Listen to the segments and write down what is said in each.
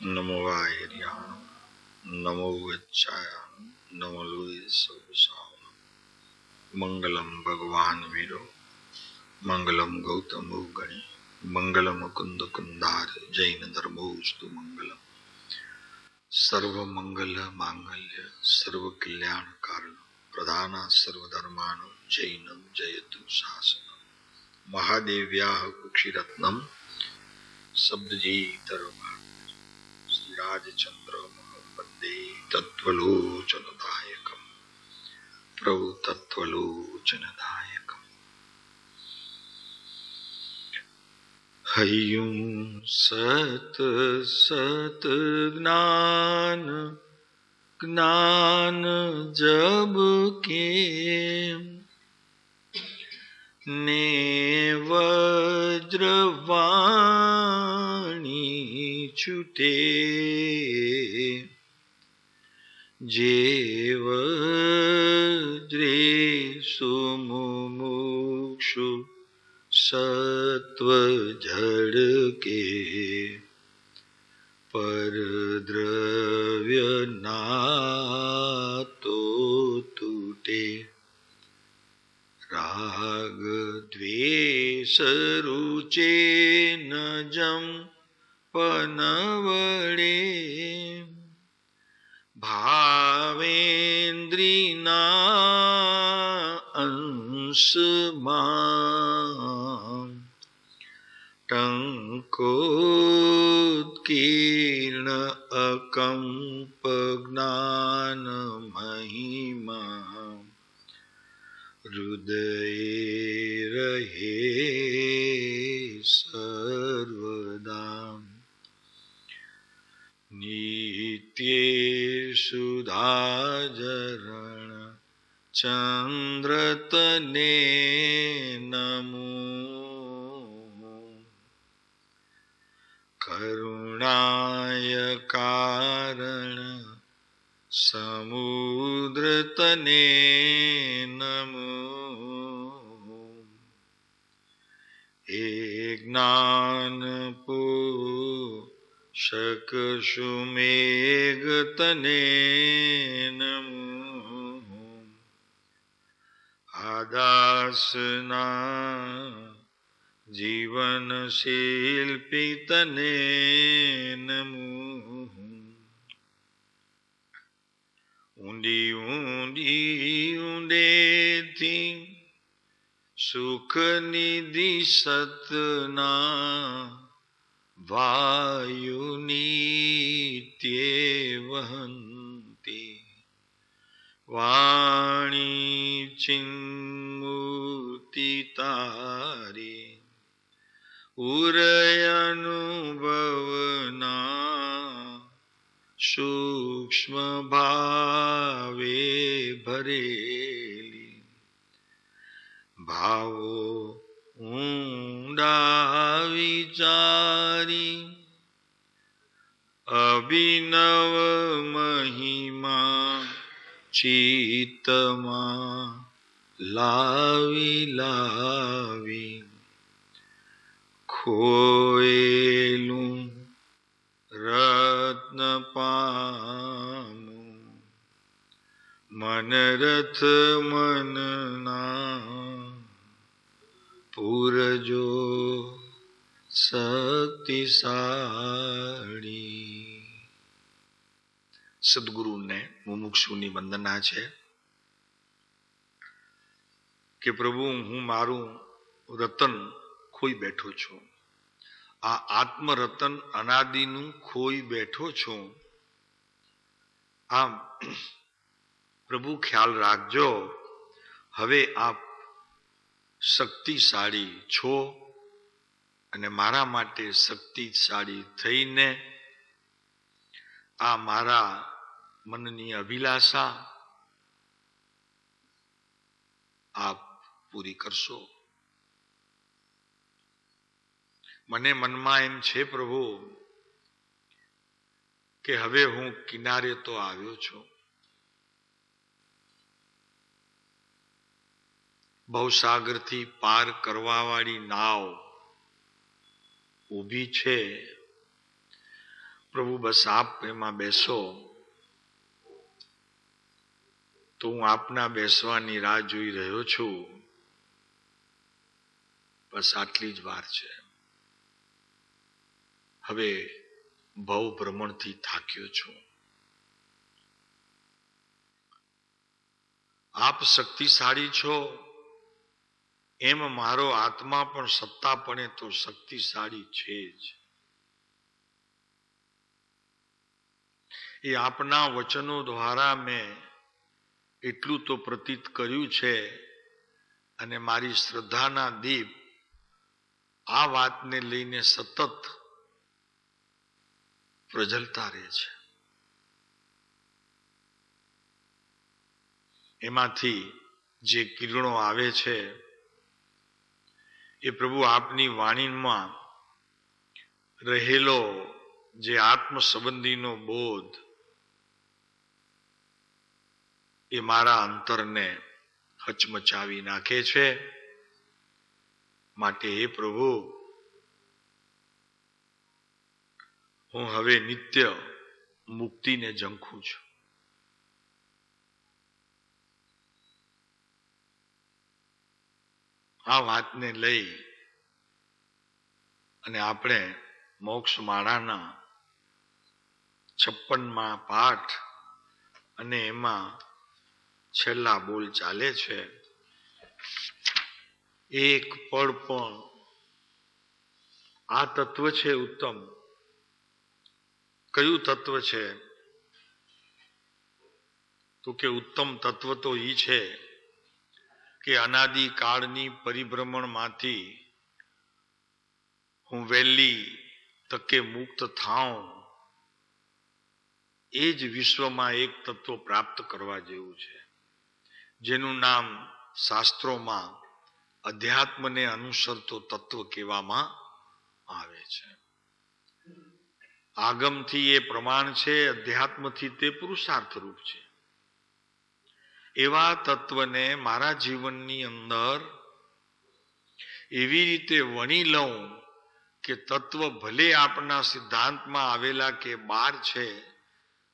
नमो वायर्या नमो गच्छाय नमो Louis सर्वसाव मंगलम भगवान वीरो मंगलम गौतम गणे मंगलम मुकुंद कुंदार जैन धर्मोस्तु मंगलम सर्व मंगल मांगल्य सर्व कल्याण कारण प्रधान सर्वधर्मान जैनम जयतु शासन महादेव्याः कुक्षिरत्नम शब्दजीतरम श्रीराजचंद्र वंदे तत्त्वलोचनदायकम् प्रभु तत्त्वलोचनदायकम्। हरिओं सत सत ज्ञान ज्ञान जब के ने वज्रवाणी छुटे जेव सुमुमुक्षु सत्व जड़ के पर द्रव्य ना तो टूटे राग द्वेष रुचे न जम पनवड़े भावेन्द्रिना अंश टंकोत्कीर्ण अकंप ज्ञान महिमा हृदय रहे सर्वदा नित्य सुधाचरण चंद्रतने नमो करुणाय कारण समुद्रतने नमो हे ज्ञान पोषक सुमेघतने नमो आदासना जीवन शिल्पी तने नमो ऊंडी ऊंडी ऊंडे थी सुख निधि सतना वायु नित्य वहंती वाणी चिन्मूर्ति तारी उरय अनुभवना सूक्ष्म भावे भरेली भावो ऊंडा विचारी अभिनव महिमा चित्तमा लावी लावी खोएलूं रत्न पामू मनरथ मनना पूरजो शक्तिशाળી। સદગુરુને મુમુક્ષુની વંદના છે કે પ્રભુ હું મારું રતન ખોઈ બેઠો છું, આ આત્મરતન અનાદિનું ખોઈ બેઠો છું। આમ પ્રભુ ખ્યાલ રાખજો, હવે આપ શક્તિશાળી છો અને મારા માટે શક્તિશાળી થઈને આ મારા મનની અભિલાષા આપ પૂરી કરશો। મને મનમાં એમ છે પ્રભુ કે હવે હું કિનારે તો આવ્યો છું, ભવસાગરથી પાર કરવાવાળી નાવ ઊભી છે, પ્રભુ બસ આપ એમાં બેસો, તો હું આપના બેસવાની રાહ જોઈ રહ્યો છું. બસ આટલી જ વાર છે. હવે ભવ ભ્રમણથી થાક્યો છું. આપ શક્તિશાળી છો, એમ મારો આત્મા પણ સત્તાપણે તો શક્તિશાળી છે જ. એ આપના વચનો દ્વારા મેં એટલું તો પ્રતીત કર્યું છે, અને મારી શ્રદ્ધાના દીપ આ વાતને લઈને સતત પ્રજ્વલતા રહે છે. એમાંથી જે કિરણો આવે છે એ પ્રભુ આપની વાણીમાં રહેલો જે આત્મ સંબંધીનો બોધ એ મારા અંતરને હચમચાવી નાખે છે. માટે હે પ્રભુ, હું હવે નિત્ય મુક્તિને ઝંખું છું. આ વાતને લઈ અને આપણે મોક્ષ માળાના 56મા પાઠ અને એમાં છેલ્લા બોલ ચાલે છે. એક પળ પણ આ તત્વ છે ઉત્તમ. કયું તત્વ છે? તો કે ઉત્તમ તત્વ તો ઈ છે કે અનાદિકાળની પરિભ્રમણમાંથી હું વહેલી તકે મુક્ત થાઉં, એ જ વિશ્વમાં એક તત્વ પ્રાપ્ત કરવા જેવું છે, જેનું નામ શાસ્ત્રોમાં અધ્યાત્મને અનુસરતો તત્વ કહેવામાં આવે છે. આગમથી એ પ્રમાણ છે, અધ્યાત્મથી તે પુરુષાર્થ રૂપ છે. એવા તત્વને મારા જીવનની અંદર એવી રીતે વણી લઉં કે તત્વ ભલે આપના સિદ્ધાંતમાં આવેલા કે બહાર છે,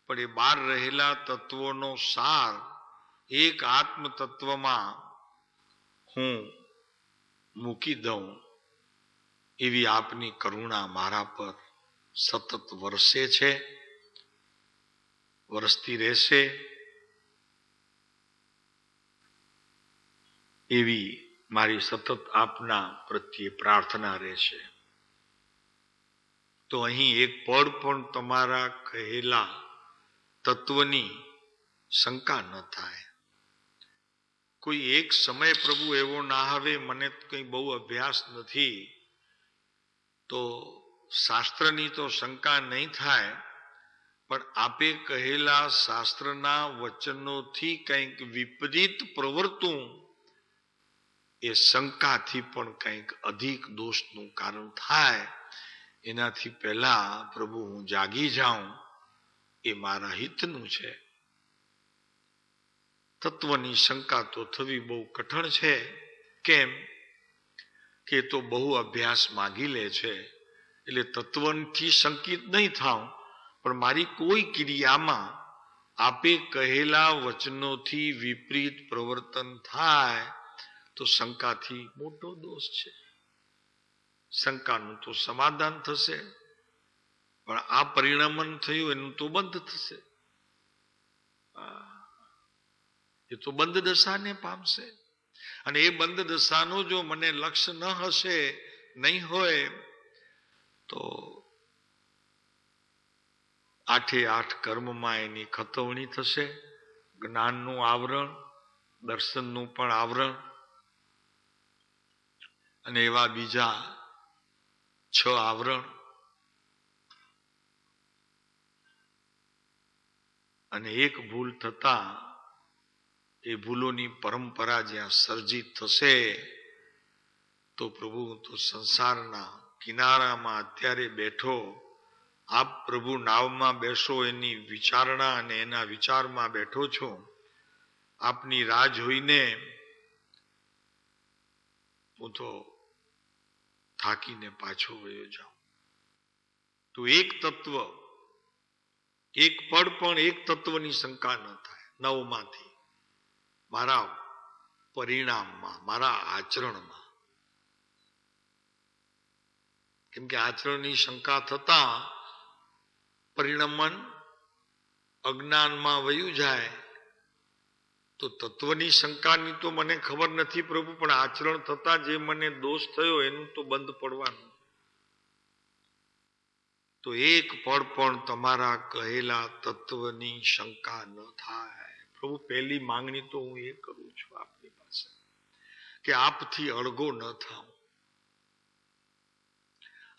પણ એ બહાર રહેલા તત્વોનો સાર એક આત્મ તત્વમાં હું મૂકી દઉં, એવી આપની કરુણા મારા પર સતત વરસે છે, વરસતી રહેશે. એવી મારી સતત આપના પ્રત્યે પ્રાર્થના રહેશે. તો અહીં એક પળ પણ તમારા કહેલા તત્વની શંકા ન થાય. કોઈ એક સમય પ્રભુ એવો ના આવે, મને કંઈ બહુ અભ્યાસ નથી, તો શાસ્ત્રની તો શંકા નહીં થાય, પણ આપે કહેલા શાસ્ત્રના વચનોથી કંઈક વિપરીત પ્રવર્તું, એ શંકાથી પણ કંઈક અધિક દોષનું કારણ થાય. એનાથી પહેલા પ્રભુ હું જાગી જાઉં, એ મારા હિતનું છે. તત્વની શંકા તો થવી બહુ કઠણ છે. કેમ કે તો બહુ અભ્યાસ માગી લે છે. એટલે તત્વથી શંકિત નહીં થાઉં, પણ મારી કોઈ ક્રિયામાં આપે કહેલા વચનોથી વિપરીત પ્રવર્તન થાય તો શંકાથી મોટો દોષ છે. શંકાનું તો સમાધાન થશે, પણ આ પરિણમન થયું એનું તો બંધ થશે. એ તો બંધ દશાને પામશે. અને એ બંધ દશાનો જો મને લક્ષ્ય ન હશે, નહીં હોય, તો 8 કર્મમાં એની ખતવણી થશે. જ્ઞાનનું આવરણ, દર્શનનું પણ આવરણ, અને એવા બીજા 6 આવરણ. અને એક ભૂલ થતા એ ભૂલોની પરંપરા જ્યાં સર્જિત થશે, તો પ્રભુ તો સંસારના કિનારામાં અત્યારે બેઠો, આપ પ્રભુ નાવમાં બેસો એની વિચારણા અને એના વિચારમાં બેઠો છો. આપની રાહ જોઈને હું તો થાકીને પાછો વયો જાઉં. તો એક તત્વ એક પળ પણ એક તત્વની શંકા ન થાય. 9 માંથી મારા પરિણામમાં, મારા આચરણમાં. કેમ કે આચરણની શંકા થતા પરિણમન અજ્ઞાનમાં વયું જાય. તો તત્વની શંકાની તો મને ખબર નથી પ્રભુ, પણ આચરણ થતા જે મને દોષ થયો એનું તો બંધ પડવાનું. તો એક પળ પણ તમારા કહેલા તત્વની શંકા ન થાય. પ્રભુ પહેલી માંગણી તો હું એ કરું છું આપની પાસે કે આપથી અળગો ન થાવ.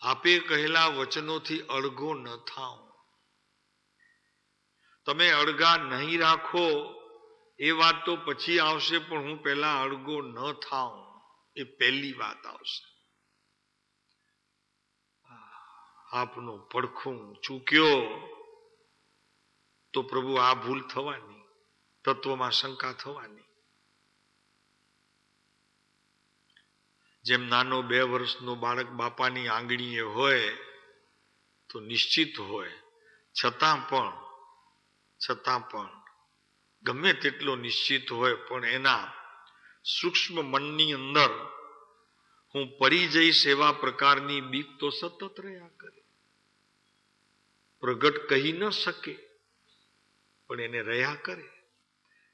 આપે કહેલા વચનોથી અળગો ન થાવ. તમે અળગા નહીં રાખો એ વાત તો પછી આવશે, પણ હું પહેલા અળગો ન થાવ એ પહેલી વાત આવશે. આપનો પડખું ચૂક્યો તો પ્રભુ આ ભૂલ થવાની, તત્વમાં શંકા થવાની. જેમ નાનો 2 વર્ષનો બાળક બાપાની આંગળીએ હોય તો નિશ્ચિત હોય, છતાં પણ ગમે તેટલો નિશ્ચિત હોય પણ એના સૂક્ષ્મ મનની અંદર હું પડી જઈશ એવા પ્રકારની બીક તો સતત રહ્યા કરે. પ્રગટ કહી ન શકે પણ એને રહ્યા કરે.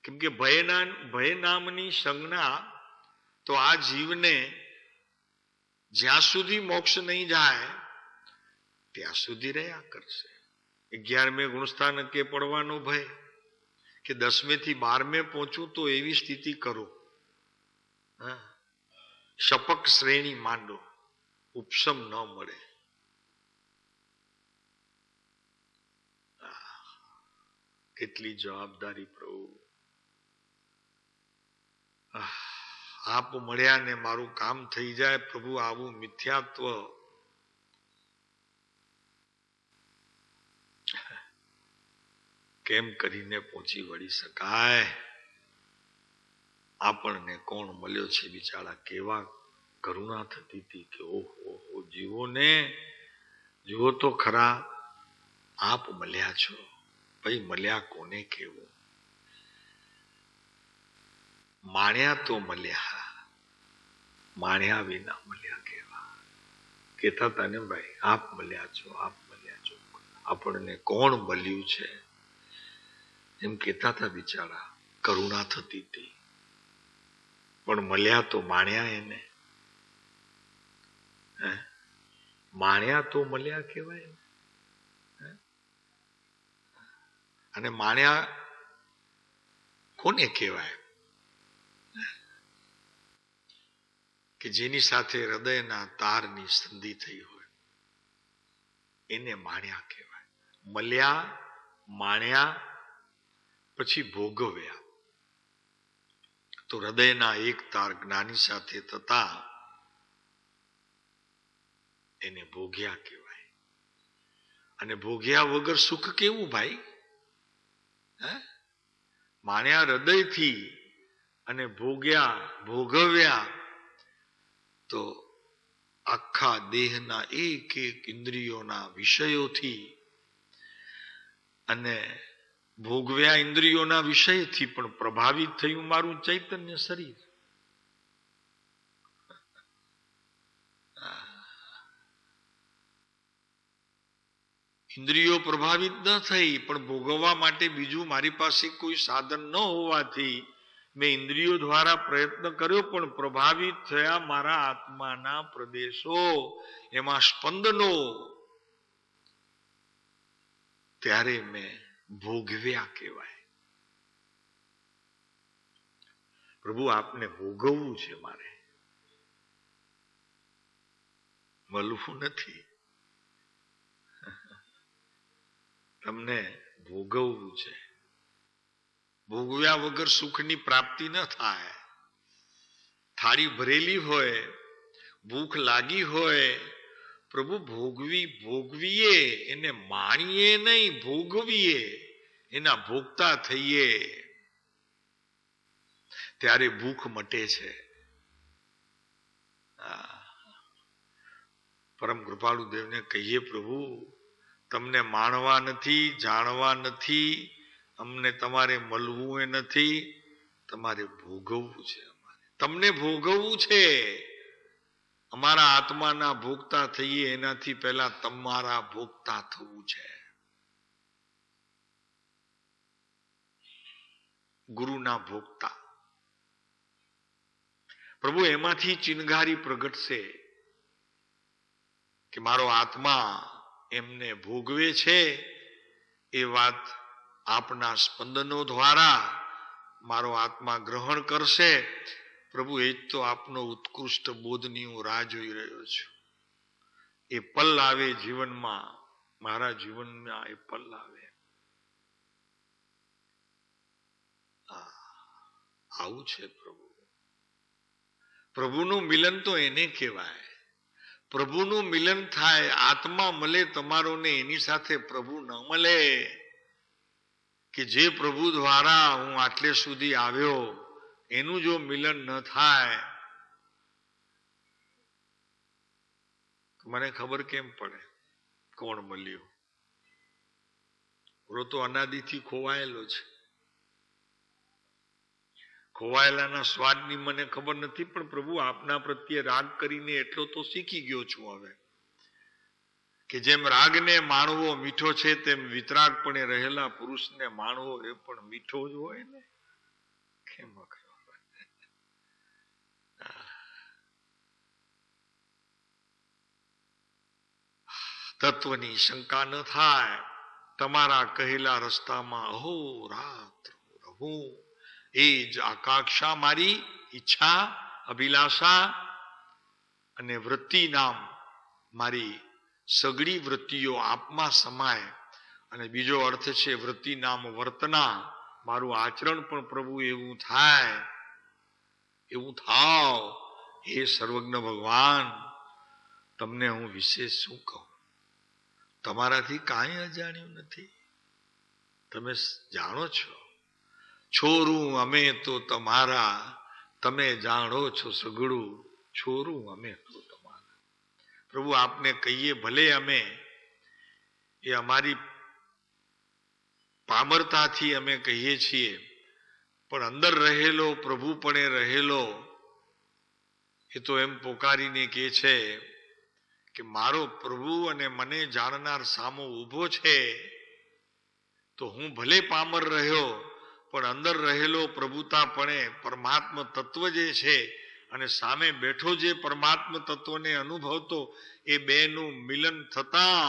કેમ કે ભય નામની સંજ્ઞા તો આ જીવને જ્યાં સુધી મોક્ષ નહીં જાય ત્યાં સુધી રહ્યા કરશે. 11મે ગુણસ્થાનકે પડવાનો ભય કે 10મે થી 12મે પહોંચું તો એવી સ્થિતિ કરો. શપક શ્રેણી માંડો, ઉપશમ ન મળે. કેટલી જવાબદારી પ્રભુ. આપ મળ્યા ને મારું કામ થઈ જાય પ્રભુ. આવું મિથ્યાત્વ કેમ કરીને પહોંચી વળી શકાય? આપણને કોણ મળ્યો છે બિચારા, કેવા કરુણા થતી હતી કે ઓહો જીવો ને જુઓ તો ખરા, આપ મળ્યા છો. ભાઈ મળ્યા કોને કેવું? માણ્યા તો મળ્યા, માણ્યા વિના મળ્યા કેવા? કેતા હતા ને ભાઈ, આપ મળ્યા છો, આપ મળ્યા છો. આપણને કોણ મળ્યું છે એમ કેતા હતા બિચારા. કરુણા થતી હતી. પણ મળ્યા તો માણ્યા એને. માણ્યા તો મળ્યા કહેવાય. અને માણ્યા કોને કહેવાય? કે જેની સાથે હૃદયના તારની સંધિ થઈ હોય એને માણ્યા કહેવાય. મળ્યા, માણ્યા, પછી ભોગવ્યા. તો હૃદયના એક તાર જ્ઞાની સાથે થતા એને ભોગ્યા કહેવાય. અને ભોગ્યા વગર સુખ કેવું ભાઈ? માણ્યા હૃદયથી અને ભોગ્યા, ભોગવ્યા તો આખા દેહના એક ઇન્દ્રિયોના વિષયોથી, અને ભોગવ્યા ઇન્દ્રિયોના વિષયથી પણ પ્રભાવિત થયું મારું ચૈતન્ય શરીર. ઇન્દ્રિયો પ્રભાવિત ન થઈ, પણ ભોગવવા માટે બીજું મારી પાસે કોઈ સાધન ન હોવાથી મેં ઇન્દ્રિયો દ્વારા પ્રયત્ન કર્યો, પણ પ્રભાવિત થયા મારા આત્માના પ્રદેશો, એમાં સ્પંદનો. ત્યારે મેં ભોગવ્યા કહેવાય. પ્રભુ આપને ભોગવવું છે, મારે મળવું નથી. તમને ભોગવવું છે. ભોગવ્યા વગર સુખની પ્રાપ્તિ ન થાય. થાળી ભરેલી હોય, ભૂખ લાગી હોય, પ્રભુ ભોગવીએ, એને માણીએ નહીં, ભોગવીએ, એના ભોગતા થઈએ, ત્યારે ભૂખ મટે છે. પરમ કૃપાળુ દેવને કહીએ, પ્રભુ તમને માણવા નથી, જાણવા નથી, અમને તમારે મળવું એ નથી, તમારે ભોગવવું છે. તમને ભોગવવું છે. અમારા આત્માના ભોગતા થઈએ એનાથી પહેલા તમારા ભોગતા થવું છે. ગુરુના ભોગતા. પ્રભુ એમાંથી ચિનગારી પ્રગટશે કે મારો આત્મા એમને ભોગવે છે એ વાત આપના સ્પંદનો દ્વારા મારો આત્મા ગ્રહણ કરશે. પ્રભુ એ જ તો આપનો ઉત્કૃષ્ટ બોધની હું રાહ જોઈ રહ્યો છું. એ પલ આવે જીવનમાં, મારા જીવનમાં એ પલ આવે. આવું છે પ્રભુ. પ્રભુનું મિલન તો એને કહેવાય. પ્રભુનું મિલન થાય, આત્મા મળે તમારો ને એની સાથે પ્રભુ ન મળે. કે જે પ્રભુ દ્વારા હું આટલે સુધી આવ્યો એનું જો મિલન ન થાય તો મને ખબર કેમ પડે કોણ મળ્યું? ઓલો તો અનાદિથી ખોવાયેલો છે. ખોવાયેલાના સ્વાદની મને ખબર નથી, પણ પ્રભુ આપના પ્રત્યે રાગ કરીને એટલો તો શીખી ગયો છું હવે કે જેમ રાગને માણવો મીઠો છે તેમ વિતરાગપણે રહેલા પુરુષને માણવો એ પણ મીઠો જ હોય ને. કેમ તત્વની શંકા ન થાય. તમારા કહેલા રસ્તામાં અહોરાત્ર રહું એ જ આકાંક્ષા, મારી ઈચ્છા, અભિલાષા અને વૃત્તિ નામ મારી સગળી વૃત્તિઓ આપમાં સમાય. અને બીજો અર્થ છે વૃત્તિ નામ વર્તના. મારું આચરણ પણ પ્રભુ એવું થાય, એવું થાવ. હે સર્વજ્ઞ ભગવાન, તમને હું વિશેષ શું કહું? તમારાથી કાંઈ અજાણ્યું નથી. તમે જાણો છો. છોરું અમે તો તમારા, તમે જાણો છો સગળું. છોરું અમે તો તમારા. પ્રભુ આપને કહીએ ભલે અમે, એ અમારી પામરતાથી અમે કહીએ છીએ, પણ અંદર રહેલો પ્રભુ પણ રહેલો એ તો એમ પોકારીને કહે છે કે મારો પ્રભુ અને મને જાણનાર સામો ઊભો છે. તો હું ભલે પામર રહ્યો પણ અંદર રહેલો પ્રભુતાપણે પરમાત્મા તત્વ જે છે અને સામે બેઠો જે પરમાત્મા તત્વને અનુભવતો, એ બેનું મિલન થતા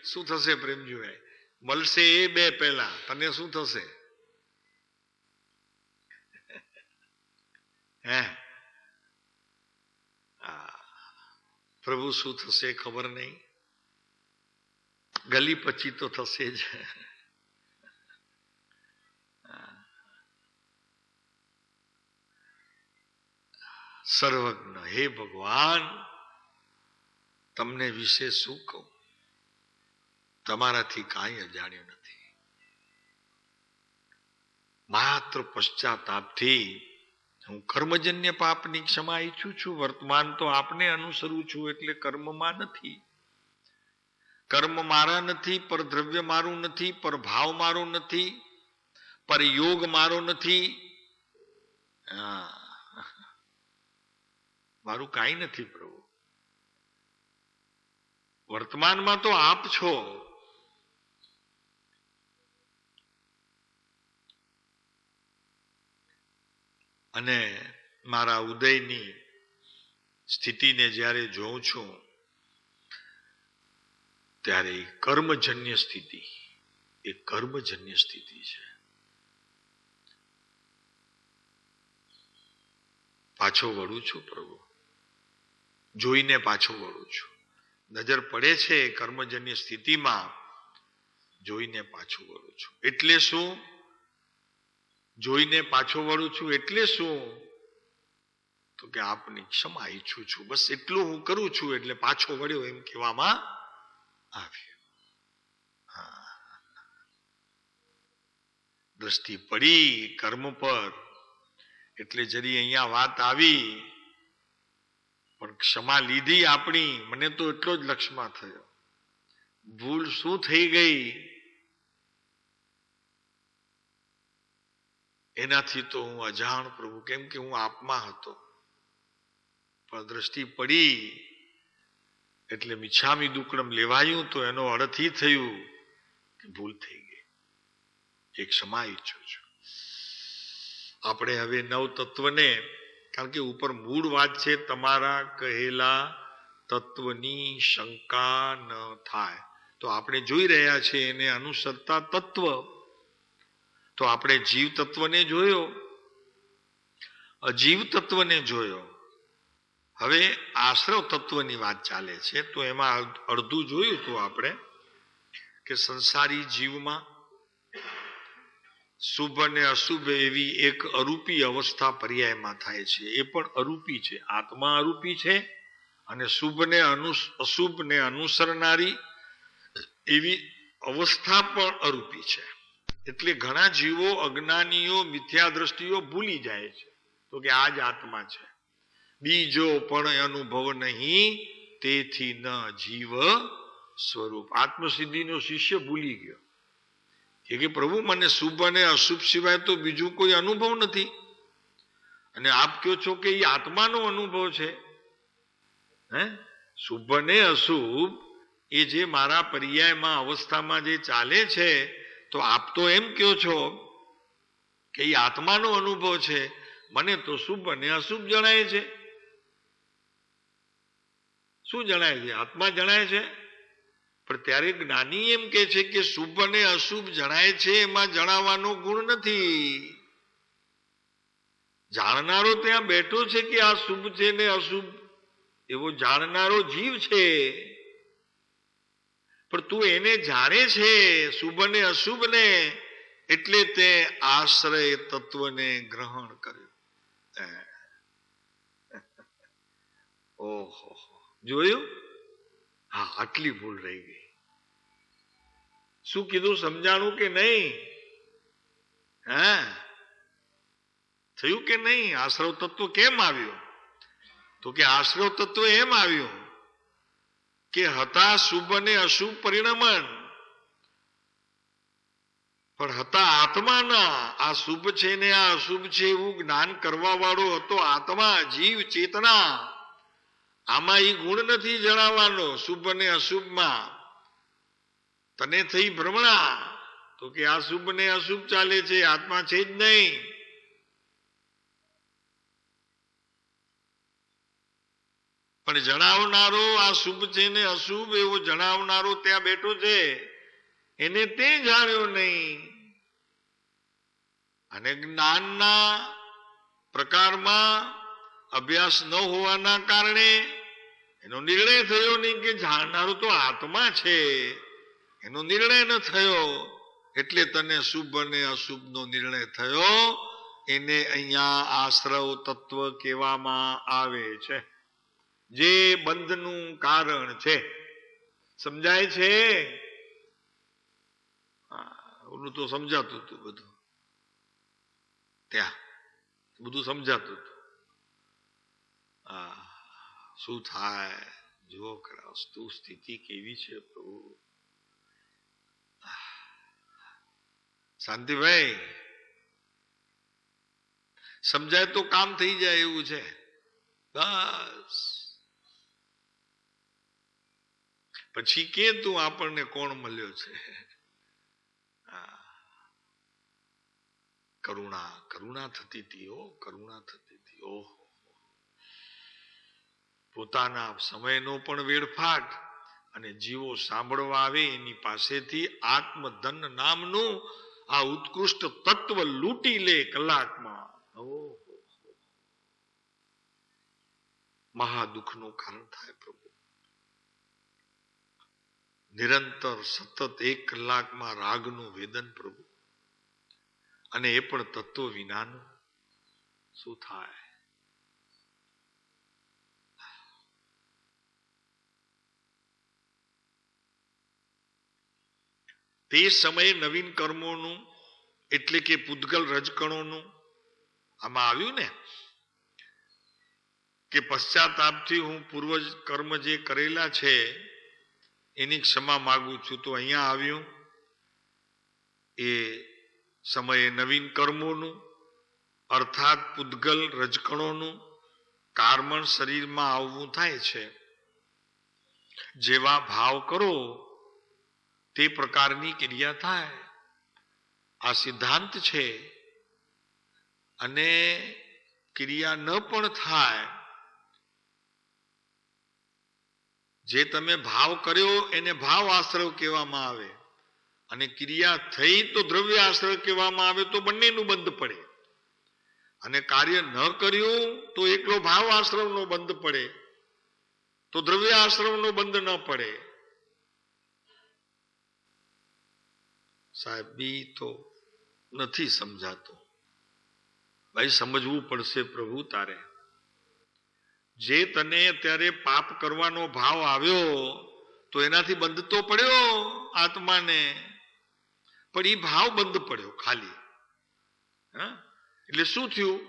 શું થશે પ્રેમજીભાઈ? મળશે એ બે પહેલા, તને શું થશે? હે પ્રભુ શું થશે ખબર નહીં, ગલી પછી તો થશે જ. સર્વજ્ઞ હે ભગવાન, તમને વિશે શું કહું? તમારાથી કાંઈ અજાણ્યું નથી. માત્ર પશ્ચાતાપથી હું કર્મજન્ય પાપની ક્ષમા ઈચ્છું છું. વર્તમાન તો આપને અનુસરું છું એટલે કર્મમાં નથી. કર્મ મારા નથી, પર દ્રવ્ય મારું નથી, પર ભાવ મારો નથી, પર યોગ મારો નથી. મારું કાંઈ નથી પ્રભુ. વર્તમાનમાં તો આપ છો. અને મારા ઉદયની સ્થિતિને જ્યારે જોઉં છું ત્યારે કર્મજન્ય સ્થિતિ, એ કર્મજન્ય સ્થિતિ છે. પાછો વળું છું પ્રભુ, જોઈને પાછો વળું છું. નજર પડે છે કર્મજન્ય સ્થિતિમાં, જોઈને પાછો વળું છું. એટલે શું? જોઈને પાછો વળું છું એટલે શું? તો કે આપની ક્ષમા ઈચ્છું છું. બસ એટલું હું કરું છું એટલે પાછો વળ્યો એમ કહેવામાં આવ્યું. દ્રષ્ટિ પડી કર્મ પર એટલે જરી અહીંયા વાત આવી પણ ક્ષમા લીધી આપણી, મને તો એટલો જ લક્ષમાં થયો. ભૂલ શું થઈ ગઈ એનાથી તો હું અજાણ પ્રભુ, કેમ કે હું આપમાં હતો, પણ દ્રષ્ટિ પડી એટલે મિચ્છામિ દુક્કડમ લેવાયું, તો એનો અર્થ ઈ થયું કે ભૂલ થઈ ગઈ, એ ક્ષમા ઈચ્છું છું. આપણે હવે નવ તત્વને, કારણ કે ઉપર મૂળ વાત છે તમારા કહેલા તત્વની શંકા ન થાય, તો આપણે જોઈ રહ્યા છીએ એને અનુસરતા તત્વ. તો આપણે જીવ તત્વને જોયો, અજીવ તત્વને જોયો, હવે આશ્રવ તત્વની વાત ચાલે છે. તો એમાં અડધું જોયું તો આપણે કે સંસારી જીવમાં શુભ અને અશુભ એવી એક અરૂપી અવસ્થા પર્યાયમાં થાય છે. એ પણ અરૂપી છે, આત્મા અરૂપી છે, અને શુભ ને અશુભ ને અનુસરનારી એવી અવસ્થા પણ અરૂપી છે. એટલે ઘણા જીવો અજ્ઞાનીઓ મિથ્યા દ્રષ્ટિઓ ભૂલી જાય છે, તો કે આ જ આત્મા છે, બીજો પણ અનુભવ નહીં, તેથી ન જીવ સ્વરૂપ. આત્મસિદ્ધિનો શિષ્ય ભૂલી ગયો કે પ્રભુ મને શુભ અને અશુભ સિવાય તો બીજું કોઈ અનુભવ નથી, અને આપ કહો છો કે એ આત્માનો અનુભવ છે. શુભ અને અશુભ એ જે મારા પર્યાયમાં અવસ્થામાં જે ચાલે છે, તો આપ તો એમ કહો છો કે એ આત્માનો અનુભવ છે, મને તો શુભ અને અશુભ જણાય છે. શું જણાય છે? આત્મા જણાય છે. પણ ત્યારે જ્ઞાની એમ કે છે કે શુભ અને અશુભ જણાય છે, એમાં જણાવવાનો ગુણ નથી. જાણનારો ત્યાં બેઠો છે કે આ શુભ છે ને અશુભ, એવો જાણનારો જીવ છે, પણ તું એને જાણે છે શુભ ને અશુભ ને, એટલે તે આશ્રય તત્વને ગ્રહણ કર્યું. ઓહો, જોયું? હા, આટલી ભૂલ રહી ગઈ. શું કીધું, સમજાણું કે નહીં? થયું કે નહીં? આશ્રવ તત્વ કેમ આવ્યું? તો કે આશ્રવ તત્વ એમ આવ્યું કે હતા શુભ અને અશુભ પરિણમન, પણ હતા આત્માના. આ શુભ છે ને આ અશુભ છે એવું જ્ઞાન કરવા વાળો હતો આત્મા, જીવ, ચેતના. આમાં એ ગુણ નથી જણાવવાનો શુભ અને અશુભમાં. તને થઈ ભ્રમણા, તો કે આ શુભ ને અશુભ ચાલે છે, આત્મા છે જ નહીં. પણ જણાવનારો આ શુભ છે ને અશુભ એવો જણાવનારો ત્યાં બેઠો છે, એને તે જાણ્યો નહીં. અને જ્ઞાનના પ્રકારમાં અભ્યાસ ન હોવાના કારણે એનો નિર્ણય થયો નહીં કે જાણનારો તો આત્મા છે, એનો નિર્ણય ન થયો. એટલે તને શુભ અને અશુભ નો નિર્ણય થયો. એને અહીંયા આશ્રવ તત્વ કહેવામાં આવે છે, જે બંધનું કારણ છે. સમજાય છે? ઓલું તો સમજાતું હતું, બધું ત્યાં બધું સમજાતું હતું. શું થાય જુઓ ખરા, સ્થિતિ કેવી છે પ્રભુ. શાંતિભાઈ, સમજાય તો કામ થઈ જાય એવું છે. બસ પછી કે તું આપણને કોણ મળ્યો છે? કરુણા, કરુણા થતી હતી. કરુણા થતી હતી. ઓહો, પોતાના સમયનો પણ વેડફાટ, અને જીવો સાંભળવા આવે એની પાસેથી આત્મધન નામનું આ ઉત્કૃષ્ટ તત્વ લૂંટી લે કલાકમાં. મહાદુઃખનું કારણ થાય પ્રભુ. નિરંતર સતત 1 કલાકમાં રાગનું વેદન પ્રભુ, અને એ પણ તત્વ વિનાનું. શું થાય? તે સમયે નવીન કર્મોનું, એટલે કે પૂતગલ રજકણોનું આમાં આવ્યું ને, કે પશ્ચાતાપથી હું પૂર્વ કર્મ જે કરેલા છે એની ક્ષમા માગું છું. તો અહીંયા આવ્યું એ સમયે નવીન કર્મોનું અર્થાત પૂદગલ રજકણોનું કાર્મણ શરીરમાં આવવું થાય છે. જેવા ભાવ કરો તે પ્રકારની ક્રિયા થાય. આ સિદ્ધાંત છે. અને ક્રિયા ન પણ થાય, જે તમે ભાવ કર્યો એને ભાવ આશ્રવ કહેવામાં આવે, અને ક્રિયા થઈ તો દ્રવ્ય આશ્રવ કહેવામાં આવે. તો બંનેનું બંધ પડે. અને કાર્ય ન કર્યું તો એકલો ભાવ આશ્રવનો બંધ પડે, તો દ્રવ્ય આશ્રવનો બંધ ન પડે. સાહેબ બી તો નથી સમજાતો. ભાઈ સમજવું પડશે પ્રભુ તારે. જે તને અત્યારે પાપ કરવાનો ભાવ આવ્યો તો એનાથી બંધ તો પડ્યો આત્માને, પણ એ ભાવ બંધ પડ્યો ખાલી. એટલે શું થયું?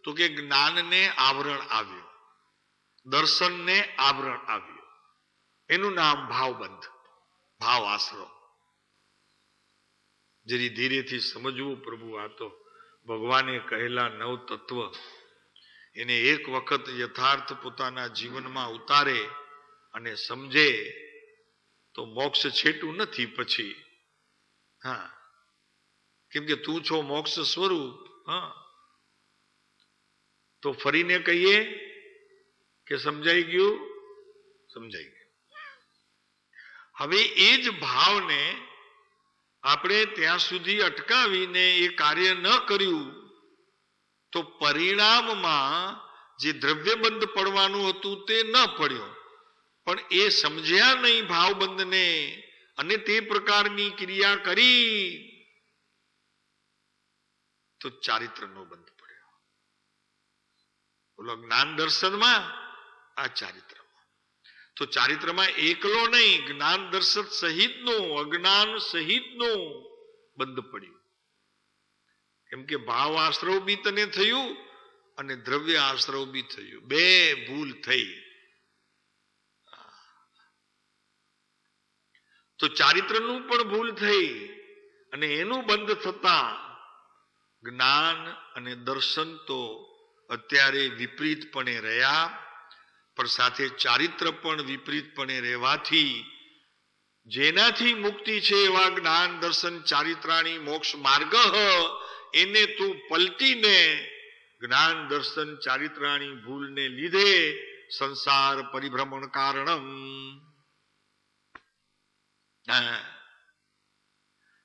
તો કે જ્ઞાનને આવરણ આવ્યું, દર્શનને આવરણ આવ્યું. એનું નામ ભાવબંધ, ભાવ આશ્રવ. જરી ધીરેથી સમજવું પ્રભુ. આ તો ભગવાને કહેલા નવ તત્વ એને એક વખત યથાર્થ પોતાના જીવનમાં ઉતારે અને સમજે તો મોક્ષ છેટું નથી પછી. હા, કેમ કે તું છો મોક્ષ સ્વરૂપ. હા, તો ફરીને કહીએ કે સમજાઈ ગયું? સમજાઈ ગયું. હવે એ જ ભાવને આપણે ત્યાં સુધી અટકાવીને એ કાર્ય ન કર્યું તો પરિણામમાં જે દ્રવ્યબંધ પડવાનું હતું તે ન પડ્યો. પણ એ સમજ્યા નહીં ભાવબંધને અને તે પ્રકારની ક્રિયા કરી તો ચારિત્રનો બંધ પડ્યો. બોલો, જ્ઞાન દર્શનમાં આ ચારિત્રમાં. તો ચારિત્રમાં એકલો નહીં, જ્ઞાન દર્શન સહિતનો, અજ્ઞાન સહિતનો બંધ પડ્યું. કેમ કે ભાવ આશ્રવ બી તને થયું અને દ્રવ્ય આશ્રવ બી થયું. બે ભૂલ થઈ. તો ચારિત્રનું પણ ભૂલ થઈ અને એનું બંધ થતા જ્ઞાન અને દર્શન તો અત્યારે વિપરીતપણે રહ્યા, પણ સાથે ચારિત્ર પણ વિપરીતપણે રહેવાથી જેનાથી મુક્તિ છે એવા જ્ઞાન દર્શન ચારિત્રાણી મોક્ષ માર્ગ એને તું પલટીને જ્ઞાન દર્શન ચારિત્રાણી ભૂલને લીધે સંસાર પરિભ્રમણ કારણમ,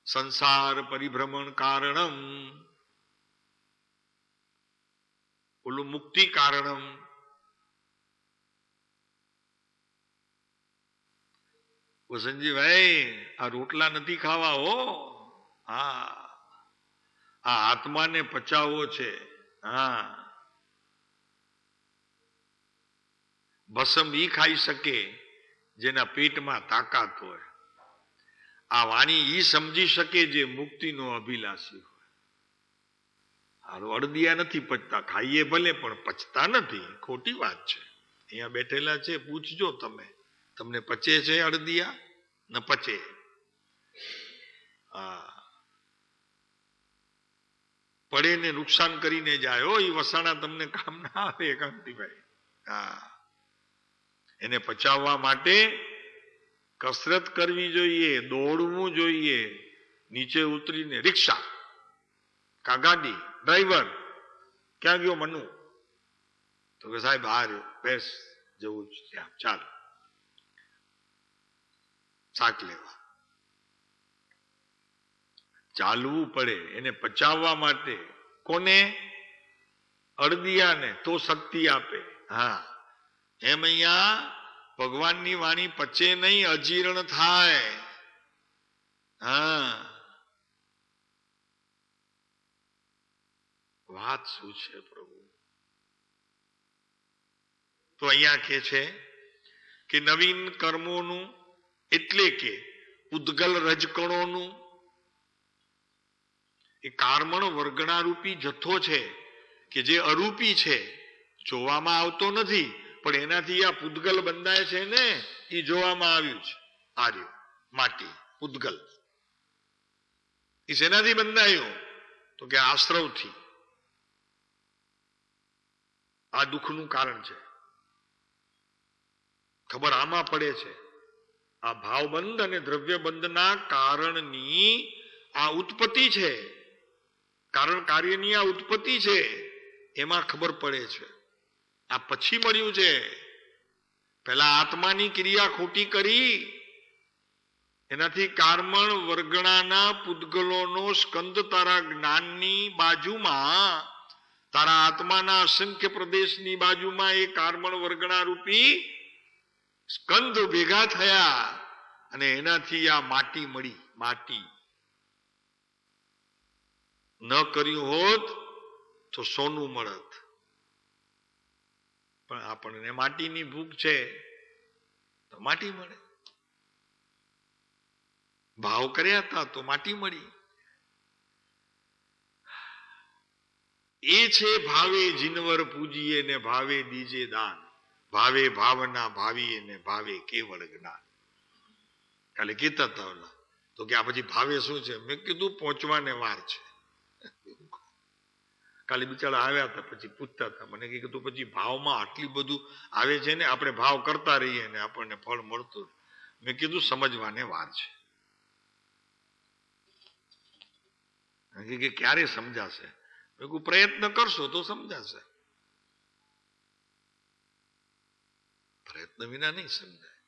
સંસાર પરિભ્રમણ કારણમ, ઓલું મુક્તિ કારણમ. વસંતજીભાઈ, આ રોટલા નથી ખાવા હો. હા, આ આત્માને પચાવવો છે. હા, ભસમ ઈ ખાઈ શકે જેના પેટમાં તાકાત હોય. આ વાણી ઈ સમજી શકે જે મુક્તિનો અભિલાષી હોય. હારો, અડદિયા નથી પચતા, ખાઈએ ભલે પણ પચતા નથી. ખોટી વાત છે. અહીંયા બેઠેલા છે, પૂછજો તમે, તમને પચે છે અડદિયા? ન પચે. હા, પડે ને નુકસાન કરીને જાય. એ વસાણા તમને કામ ના આવે કાંતિભાઈ. હા, એને પચાવવા માટે કસરત કરવી જોઈએ, દોડવું જોઈએ. નીચે ઉતરીને રિક્ષા કા ગાડી, ડ્રાઈવર ક્યાં ગયો મનુ? તો કે સાહેબ આ રહ્યો, બેસ, જવું જ ત્યાં, ચાલ શાક લેવા. ચાલવું પડે એને પચાવવા માટે. કોને? અડદિયાને. તો શક્તિ આપે. હા, એમ અહીંયા ભગવાનની વાણી પચે નહીં, અજીર્ણ થાય. હા, વાત શું છે પ્રભુ? તો અહીંયા કે છે કે નવીન કર્મોનું એટલે કે ઉદ્ગલ રજકણોનું એ કાર્મણ વર્ગણારૂપી જથ્થો છે કે જે અરૂપી છે. જોવામાં આવતો નથી, પણ એનાથી આ પૂતગલ બંધાય છે ને એ જોવામાં આવ્યું છે. આર્ય માટી પૂતગલ એ શેનાથી બંધાયું? તો કે આશ્રવથી. આ દુઃખનું કારણ છે. ખબર આમાં પડે છે, આ ભાવબંધ અને દ્રવ્યબંધના કારણની આ ઉત્પત્તિ છે, કારણ કાર્યની આ ઉત્પત્તિ છે, એમાં ખબર પડે છે. આ પછી મળ્યું છે. પેલા આત્માની ક્રિયા ખોટી કરી, એનાથી કાર્મણ વર્ગણાના પૂતગલોનો સ્કંદ તારા જ્ઞાનની બાજુમાં, તારા આત્માના અસંખ્ય પ્રદેશની બાજુમાં એ કાર્મણ વર્ગણા રૂપી સ્કંદ ભેગા થયા અને એનાથી આ માટી મળી. માટી ન કર્યું હોત તો સોનું મળત, પણ આપણને માટીની ભૂખ છે તો માટી મળે. ભાવ કર્યા હતા તો માટી મળી. એ છે ભાવે જીનવર પૂજીએ ને ભાવે દીજે દાન, ભાવે ભાવના ભાવીએ ને ભાવે કેવળ જ્ઞાન. કાલે કીધા હતા ઓલા તો કે આ પછી ભાવે શું છે? મેં કીધું પહોંચવાને વાર છે. કાલે બિચારા આવ્યા હતા, પછી પૂછતા હતા મને કે તું પછી ભાવમાં આટલી બધું આવે છે ને, આપણે ભાવ કરતા રહીએ ને આપણને ફળ મળતું. મેં કીધું સમજવાને વાર છે. કે ક્યારે સમજાશે? મેં કીધું પ્રયત્ન કરશો તો સમજાશે, પ્રયત્ન વિના નહીં સમજાય.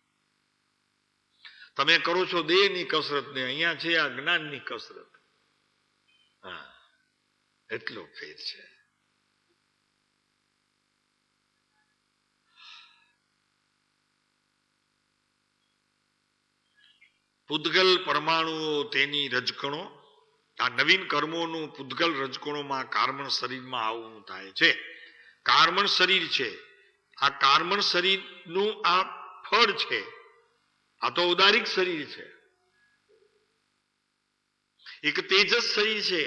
તમે કરો છો દેહની કસરત ને અહીંયા છે આ જ્ઞાનની કસરત. હા, એટલો ફેર છે. પૂતગલ પરમાણુઓ તેની રજકણો, આ નવીન કર્મોનું પૂતગલ રજકણોમાં કાર્મણ શરીરમાં આવવું થાય છે. કાર્મણ શરીર છે, આ કાર્મણ શરીરનું આ ફળ છે. આ તો ઉદારિક શરીર છે. એક તેજસ શરીર છે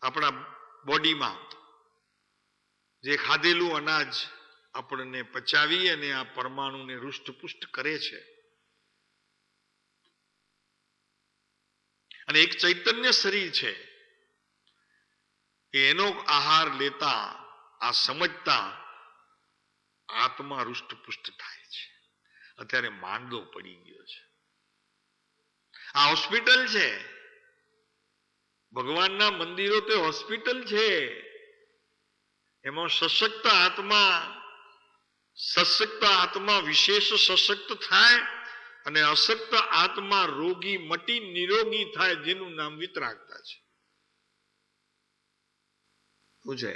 આપણા બોડીમાં, જે ખાધેલું અનાજ આપણને પચાવી અને આ પરમાણુને રૂષ્ટપુષ્ટ કરે છે. અને એક ચૈતન્ય શરીર છે, એનો આહાર લેતા, આ સમજતા આત્મા રૂષ્ટપુષ્ટ થાય છે. અત્યારે માંદો પડી ગયો છે. આ હોસ્પિટલ છે, ભગવાનના મંદિરો તે હોસ્પિટલ છે. એમાં સશક્ત આત્મા વિશેષ સશક્ત થાય અને અશક્ત આત્મા રોગી મટી નિરોગી થાય, જેનું નામ વિતરાગતા છે. શું છે?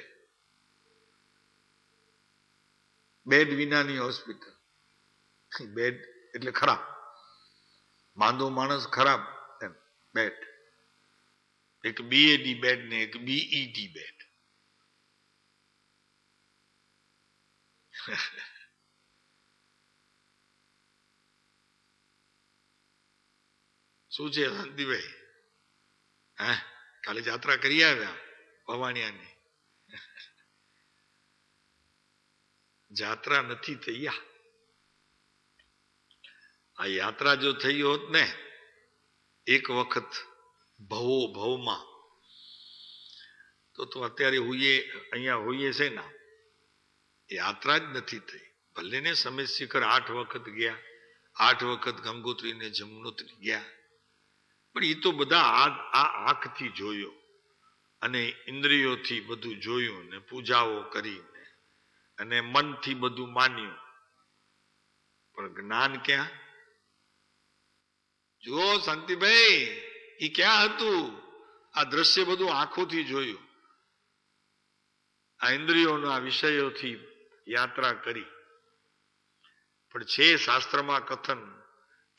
બેડ વિનાની હોસ્પિટલ. બેડ એટલે ખરાબ, માંદો માણસ ખરાબ એમ. બેડ એક બીએડી બેડ ને એક બીઈડી બેડ. શું છે શાંતિભાઈ? હા, કાલે જાત્રા કરી આવ્યા ભવાનિયાની. જાત્રા નથી થઈ. આ યાત્રા જો થઈ હોત ને એક વખત ભવમાં, તો અત્યારે અહીંયા હોઈએ છે ને. યાત્રા જ નથી થઈ. ભલે ને સમેત શિખર 8 વખત ગયા, 8 વખત ગંગોત્રી ને જમનોત્રી ગયા, પણ એ તો બધા આ આંખથી જોયો અને ઇન્દ્રિયોથી બધું જોયું ને પૂજાઓ કરીને અને મનથી બધું માન્યું, પણ જ્ઞાન ક્યાં? જુઓ શાંતિભાઈ, એ ક્યાં હતું? આ દ્રશ્ય બધું આંખોથી જોયું, આ ઇન્દ્રિયોના વિષયોથી યાત્રા કરી. પણ છે શાસ્ત્રમાં કથન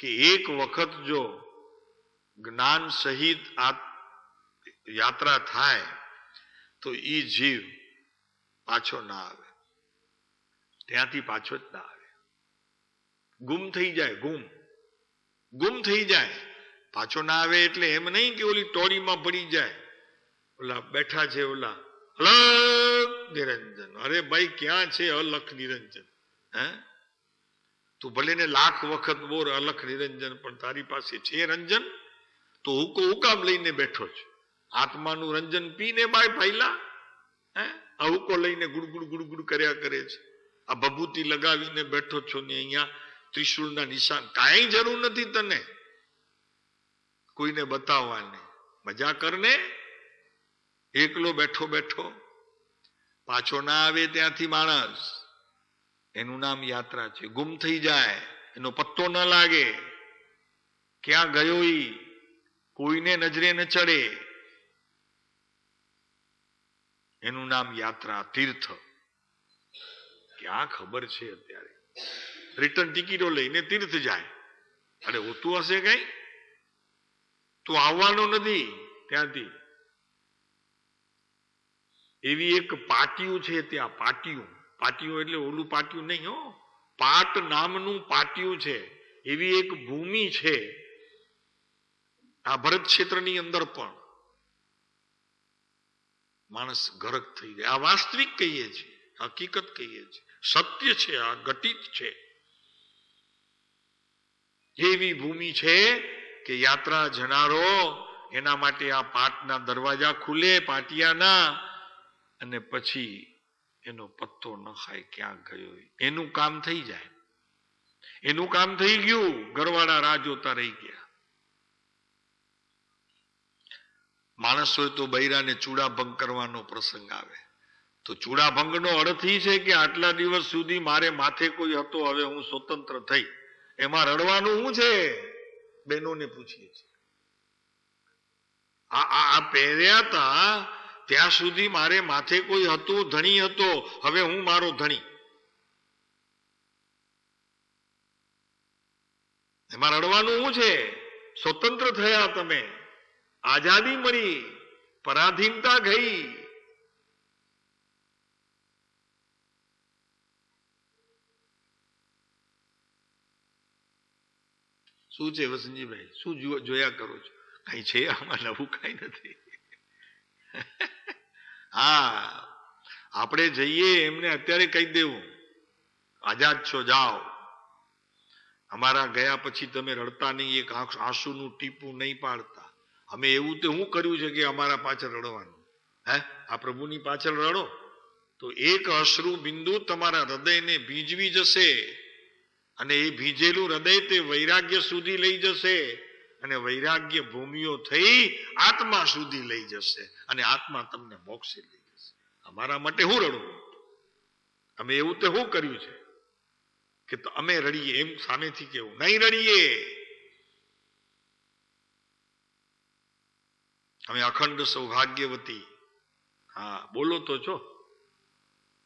કે એક વખત જો જ્ઞાન સહિત આ યાત્રા થાય તો ઈ જીવ પાછો ના આવે, ત્યાંથી પાછો જ ના આવે. ગુમ થઈ જાય, ગુમ થઈ જાય, પાછો ના આવે. એટલે એમ નહીં કે ઓલી ટોળીમાં પડી જાય, ઓલા બેઠા છે ઓલા અલગ નિરંજન. અરે ભાઈ ક્યાં છે અલખ નિરંજન? હે, તું ભલે ને લાખ વખત બોર અલખ નિરંજન, પણ તારી પાસે છે રંજન? તો હુકામ લઈને બેઠો છે. આત્માનું રંજન પીને બાય ભાઈલા, હે, આ હુકો લઈને ગુડગુડ ગુડગુડ કર્યા કરે છે. આ ભભૂતિ લગાવીને બેઠો છો ને અહીંયા ત્રિશુળના નિશાન. કાંઈ જરૂર નથી તને કોઈને બતાવવાની. મજા કરને એકલો બેઠો બેઠો. પાછો ના આવે ત્યાંથી માણસ, એનું નામ યાત્રા છે. ગુમ થઈ જાય, એનો પત્તો ન લાગે, ક્યાં ગયો ઈ કોઈને નજરે ન ચડે, એનું નામ યાત્રા, તીર્થ. ક્યાં ખબર છે અત્યારે રિટર્ન ટિકિટો લઈને તીર્થ જાય. અરે હોતું હશે કઈ? તું આવવાનો નથી ત્યાંથી. એવી એક પાટિયું છે ત્યાં, પાટિયું. પાટિયું એટલે ઓલું પાટિયું નહીં હો, પાટ નામનું પાટિયું છે. એવી એક ભૂમિ છે આ ભરત ક્ષેત્રની અંદર પણ. માણસ ગરક થઈ જાય. આ વાસ્તવિક કહીએ છીએ, હકીકત કહીએ છીએ, સત્ય છે, આ ઘટિત છે. એવી ભૂમિ છે કે યાત્રા જનારો એના માટે આ પાટના દરવાજા ખુલે, પાટિયાના, અને પછી એનો પત્તો ન ખાય ક્યાં ગયો. એનું કામ થઈ જાય. એનું કામ થઈ ગયું, ઘરવાળા રાહ જોતા રહી ગયા. માણસ હોય તો બૈરાને ચૂડાભંગ કરવાનો પ્રસંગ આવે તો ચૂડાભંગનો અર્થ એ છે કે આટલા દિવસ સુધી મારે માથે કોઈ હતો, હવે હું સ્વતંત્ર થઈ. એમાં રડવાનું શું છે? બહેનોને પૂછીએ છીએ. આ પહેર્યા તા ત્યાં સુધી મારે માથે કોઈ હતું, ધણી હતો, હવે હું મારો ધણી. એમાં રડવાનું શું છે? સ્વતંત્ર થયા તમે, આઝાદી મળી, પરાધીનતા ગઈ. શું છે વસંતજીભાઈ? શું જોયા કરો છો? કઈ છે આમાં નવું? કઈ નથી. હા, આપણે જઈએ એમને અત્યારે કહી દેવું આઝાદ છો, જાઓ. અમારા ગયા પછી તમે રડતા નહીં, એક આંસુનું ટીપું નહીં પાડતા. અમે એવું તો શું કર્યું છે કે અમારા પાછળ રડવાનું? હે, આ પ્રભુની પાછળ રડો તો એક અશ્રુ બિંદુ તમારા હૃદયને ભીંજવી જશે, અને એ ભીંજેલું હૃદય તે વૈરાગ્ય સુધી લઈ જશે, અને વૈરાગ્ય ભૂમિઓ થઈ આત્મા સુધી લઈ જશે, અને આત્મા તમને મોક્ષે લઈ જશે. અમારા માટે હું રડવું? અમે એવું તો શું કર્યું છે કે અમે રડીએ? એમ સામેથી કેવું, નહીં રડીએ. અમે અખંડ સૌભાગ્યવતી. હા, બોલો તો છો.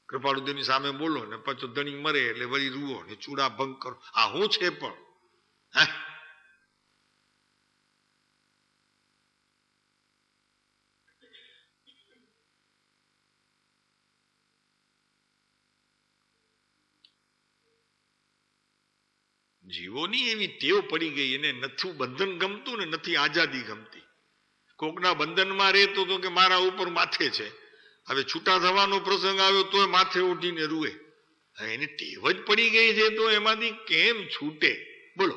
કૃપાળુદેવની સામે બોલો ને પછી ધણી મરે એટલે વળી રૂવો ને ચૂડા ભંગ કરો. આ હું છે પણ? હે, જીવોની એવી ટેવ પડી ગઈ, એને નથી બંધન ગમતું ને નથી આઝાદી ગમતી. કોકના બંધનમાં રહેતો તો કે મારા ઉપર માથે છે, હવે છૂટા થવાનો પ્રસંગ આવ્યો તો માથે ઉઠીને રૂએ. એની ટેવ જ પડી ગઈ છે, તો એમાંથી કેમ છૂટે? બોલો.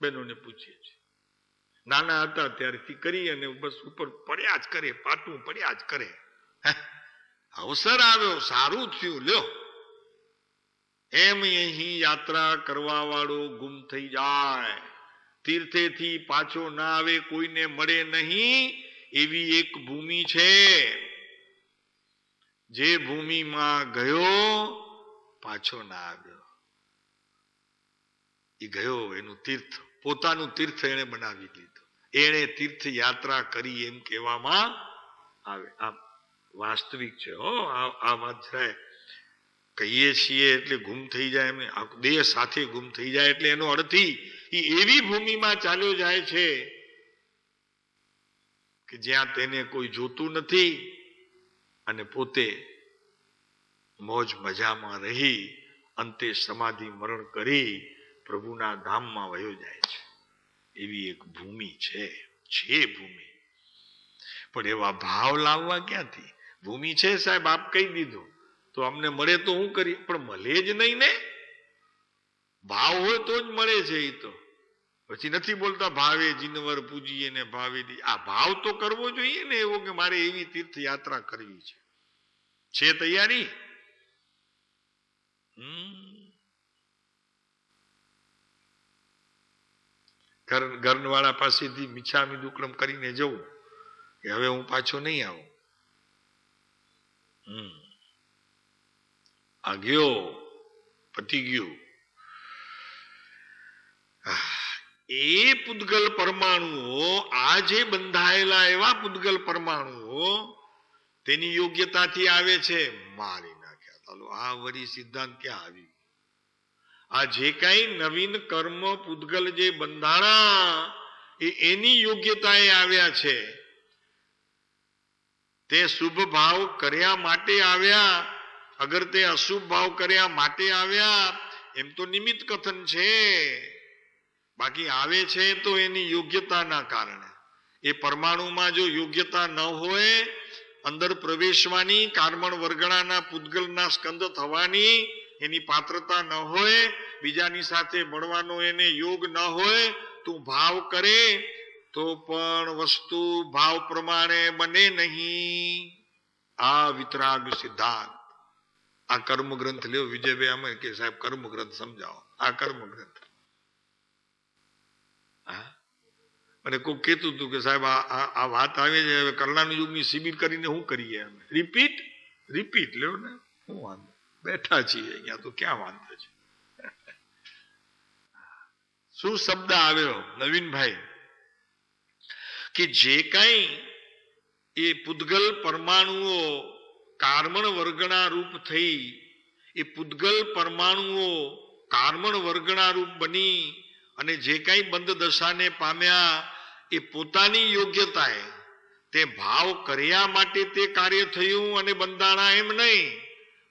બહેનોને પૂછીએ છીએ. નાના હતા ત્યારથી કરી અને બસ ઉપર પડ્યા જ કરે, પાટું પડ્યા જ કરે. અવસર આવ્યો, સારું થયું, લ્યો. એમ અહીં યાત્રા કરવા વાળો ગુમ થઈ જાય, તીર્થેથી પાછો ના આવે, કોઈને મળે નહીં. એવી એક ભૂમિ છે, જે ભૂમિમાં ગયો પાછો ના આવ્યો. એ ગયો, એનું તીર્થ, પોતાનું તીર્થ એને બનાવી લીધું. એને તીર્થ યાત્રા કરી એમ કહેવામાં આવે. આ વાસ્તવિક છે હો. આ વાત છે. કહીએ છીએ એટલે ગુમ થઈ જાય, એમ દેહ સાથે ગુમ થઈ જાય એટલે એનો અર્થ એ એવી ભૂમિમાં ચાલ્યો જાય છે કે જ્યાં તેને કોઈ જોતું નથી, અને પોતે મોજ મજામાં રહી અંતે સમાધિ મરણ કરી પ્રભુના ધામમાં વયો જાય છે. એવી એક ભૂમિ છે ભૂમિ. પણ એવા ભાવ લાવવા ક્યાંથી? ભૂમિ છે સાહેબ, આપ કહી દીધું તો અમને મળે તો હું કરી, પણ મળે જ નહીં ને. ભાવ હોય તો જ મળે છે. એ તો પછી નથી બોલતા ભાવે જીનવર પૂજીએ ને ભાવે દી. આ ભાવ તો કરવો જોઈએ ને એવો કે મારે એવી તીર્થયાત્રા કરવી છે તૈયારી? ઘરવાળા પાસેથી મિચ્છામી દુક્કડમ કરીને જવું કે હવે હું પાછો નહીં આવું. આ ગયો, પતી ગયું. એ પૂતગલ પરમાણુઓ, આ જે બંધાયેલા એવા પૂતગલ પરમાણુઓ તેની યોગ્યતાથી આવે છે. મારી નાખ્યા. ચાલો આ વળી સિદ્ધાંત ક્યાં આવી? આ જે કઈ નવીન કર્મ પૂતગલ જે બંધાણા એ એની યોગ્યતાએ આવ્યા છે. તે શુભ ભાવ કર્યા માટે આવ્યા, અગર તે અશુભ ભાવ કર્યા માટે આવ્યા, એમ તો નિમિત્ત કથન છે. બાકી આવે છે તો એની યોગ્યતાના કારણે. એ પરમાણુમાં જો યોગ્યતા ન હોય, અંદર પ્રવેશવાની, કાર્બન વર્ગણાના પૂતગલના સ્કંદ થવાની એની પાત્રતા ન હોય, બીજાની સાથે મળવાનો એને યોગ ન હોય, તું ભાવ કરે તો પણ વસ્તુ ભાવ પ્રમાણે બને નહીં. આ વિતરાગ સિદ્ધાંત. આ કર્મ ગ્રંથ લ્યો વિજયભાઈ, અમે કે સાહેબ કર્મ ગ્રંથ સમજાવો. આ કર્મ ગ્રંથ. અને કોઈ કહેતું હતું કે સાહેબ આ વાત આવે છે, હવે કરલાનું યુગની શિબિર કરીને શું કરીએ? અમે રિપીટ લ્યો ને, શું વાંધો, બેઠા છીએ અહીંયા તો ક્યાં વાંધો છે? શું શબ્દ આવ્યો નવીનભાઈ કે જે કઈ એ પૂતગલ પરમાણુઓ કાર્બન વર્ગના રૂપ થઈ, એ પૂતગલ પરમાણુઓ કાર્બન વર્ગના રૂપ બની અને જે કઈ બંધ દશાને પામ્યા, એ પોતાની યોગ્યતાએ તે ભાવ કર્યા માટે તે કાર્ય થયું અને બંધાણા, એમ નહીં.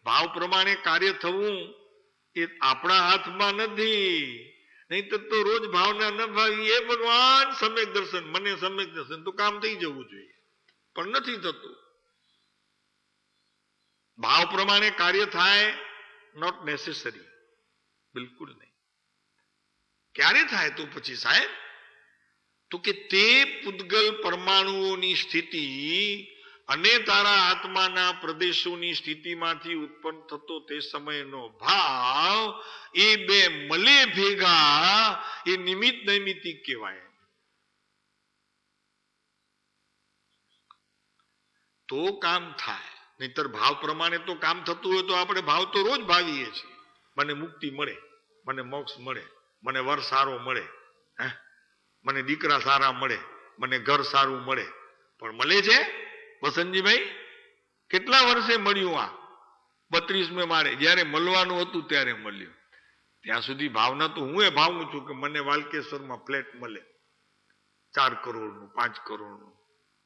ભાવ પ્રમાણે કાર્ય થવું એ આપણા હાથમાં નથી. નહીં તો રોજ ભાવના ન ભાવી, એ ભગવાન સમ્યક દર્શન, મને સમ્યક દર્શન તો કામ થઈ જવું જોઈએ, પણ નથી થતું. ભાવ પ્રમાણે કાર્ય થાય, નોટ નેસેસરી, બિલકુલ નહીં. ક્યારે થાય તો પછી સાહેબ? તો કે તે પૂતગલ પરમાણુઓની સ્થિતિ અને તારા આત્માના પ્રદેશોની સ્થિતિમાંથી ઉત્પન્ન થતો તે સમયનો ભાવ, એ બે મળે ભેગા એ નિમિત્ત નૈમિત્તિક કહેવાય. તો કામ થાય. નહીતર ભાવ પ્રમાણે તો કામ થતું હોય તો આપણે ભાવ તો રોજ ભાવીએ છીએ. મને મુક્તિ મળે, મને મોક્ષ મળે, મને વર સારો મળે, મને દીકરા સારા મળે, મને ઘર સારું મળે. પણ મળે છે વસંતજીભાઈ? કેટલા વર્ષે મળ્યું? આ 32 મારે જયારે મળવાનું હતું ત્યારે મળ્યું. ત્યાં સુધી ભાવના તો હું એ ભાવું છું કે મને વાલકેશ્વરમાં ફ્લેટ મળે 4 કરોડનું 5 કરોડનું.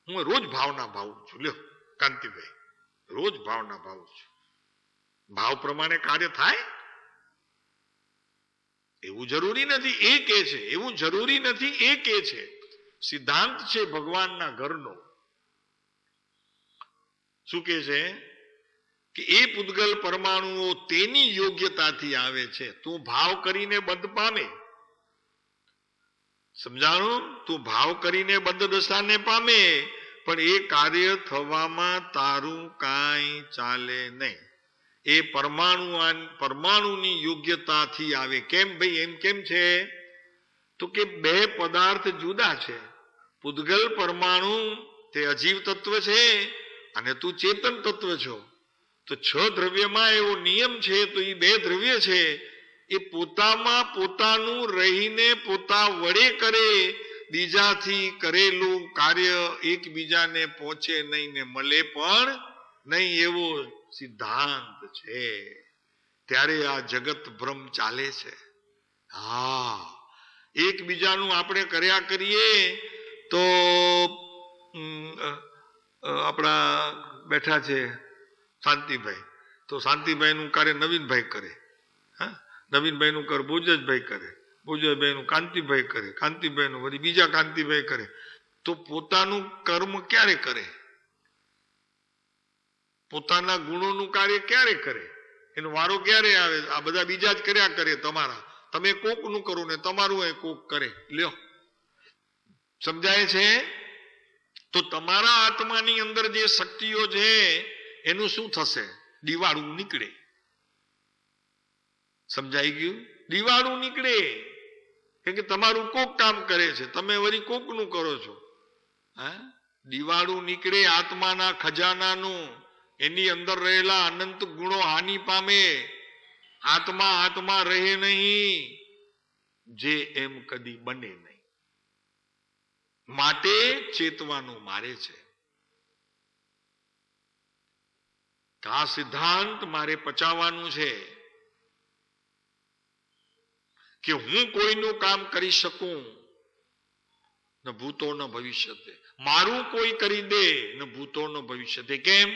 હું રોજ ભાવના ભાવું છું. લ્યો કાંતિભાઈ, રોજ ભાવના ભાવું છું. ભાવ પ્રમાણે કાર્ય થાય એવું જરૂરી નથી. એ કે છે એવું જરૂરી નથી, એ કે છે. સિદ્ધાંત છે ભગવાનના ઘરનો. શું કે છે કે એ પૂતગલ પરમાણુઓ તેની યોગ્યતાથી આવે છે. તું ભાવ કરીને બંધ પામે, સમજાણું? તું ભાવ કરીને બંધ દશાને પામે, પણ એ કાર્ય થવામાં તારું કાંઈ ચાલે નહીં. એ પરમાણુની યોગ્યતાથી આવે. કેમ ભાઈ? એમ કેમ છે? તો કે બે પદાર્થ જુદા છે. પૂતગલ પરમાણુ તે અજીવ તત્વ છે અને તું ચેતન તત્વ છો. તો 6 દ્રવ્યમાં એવો નિયમ છે, તો એ 2 દ્રવ્ય છે, એ પોતામાં પોતાનું રહીને પોતા વડે કરે, બીજાથી કરેલું કાર્ય એકબીજાને પહોંચે નહીં ને મળે પણ નહીં, એવો સિદ્ધાંત છે. ત્યારે આ જગત ભ્રમ ચાલે છે. હા, એકબીજાનું આપણે કર્યા કરીએ તો આપણા બેઠા છે શાંતિભાઈ, તો શાંતિભાઈ નું કાર્ય નવીનભાઈ કરે, નવીનભાઈ નું કર બોજજભાઈ કરે, બોજજભાઈ નું કાંતિભાઈ કરે, કાંતિભાઈ નું વળી બીજા કાંતિભાઈ કરે. તો પોતાનું કર્મ ક્યારે કરે? પોતાના ગુણોનું કાર્ય ક્યારે કરે? એનો વારો ક્યારે આવે? આ બધા બીજા જ કર્યા કરે તમારા. તમે કોકનું કરો ને તમારું એ કોક કરે. લ્યો, સમજાય છે? તો તમારા આત્માની અંદર જે શક્તિઓ છે એનું શું થશે? દિવાળું નીકળે. સમજાઈ ગયું? દિવાળું નીકળે. કે તમારું કોક કામ કરે છે, તમે વળી કોકનું કરો છો. હા, દિવાળું નીકળે આત્માના ખજાનાનું. એની અંદર રહેલા અનંત ગુણો હાનિ પામે. આત્મા રહે નહીં, જે એમ કદી બને નહીં. માટે ચેતવાનું મારે છે. આ સિદ્ધાંત મારે પચાવવાનું છે કે હું કોઈનું કામ કરી શકું ન ભૂતો ન ભવિષ્યતે. મારું કોઈ કરી દે ન ભૂતો ન ભવિષ્યતે. કેમ?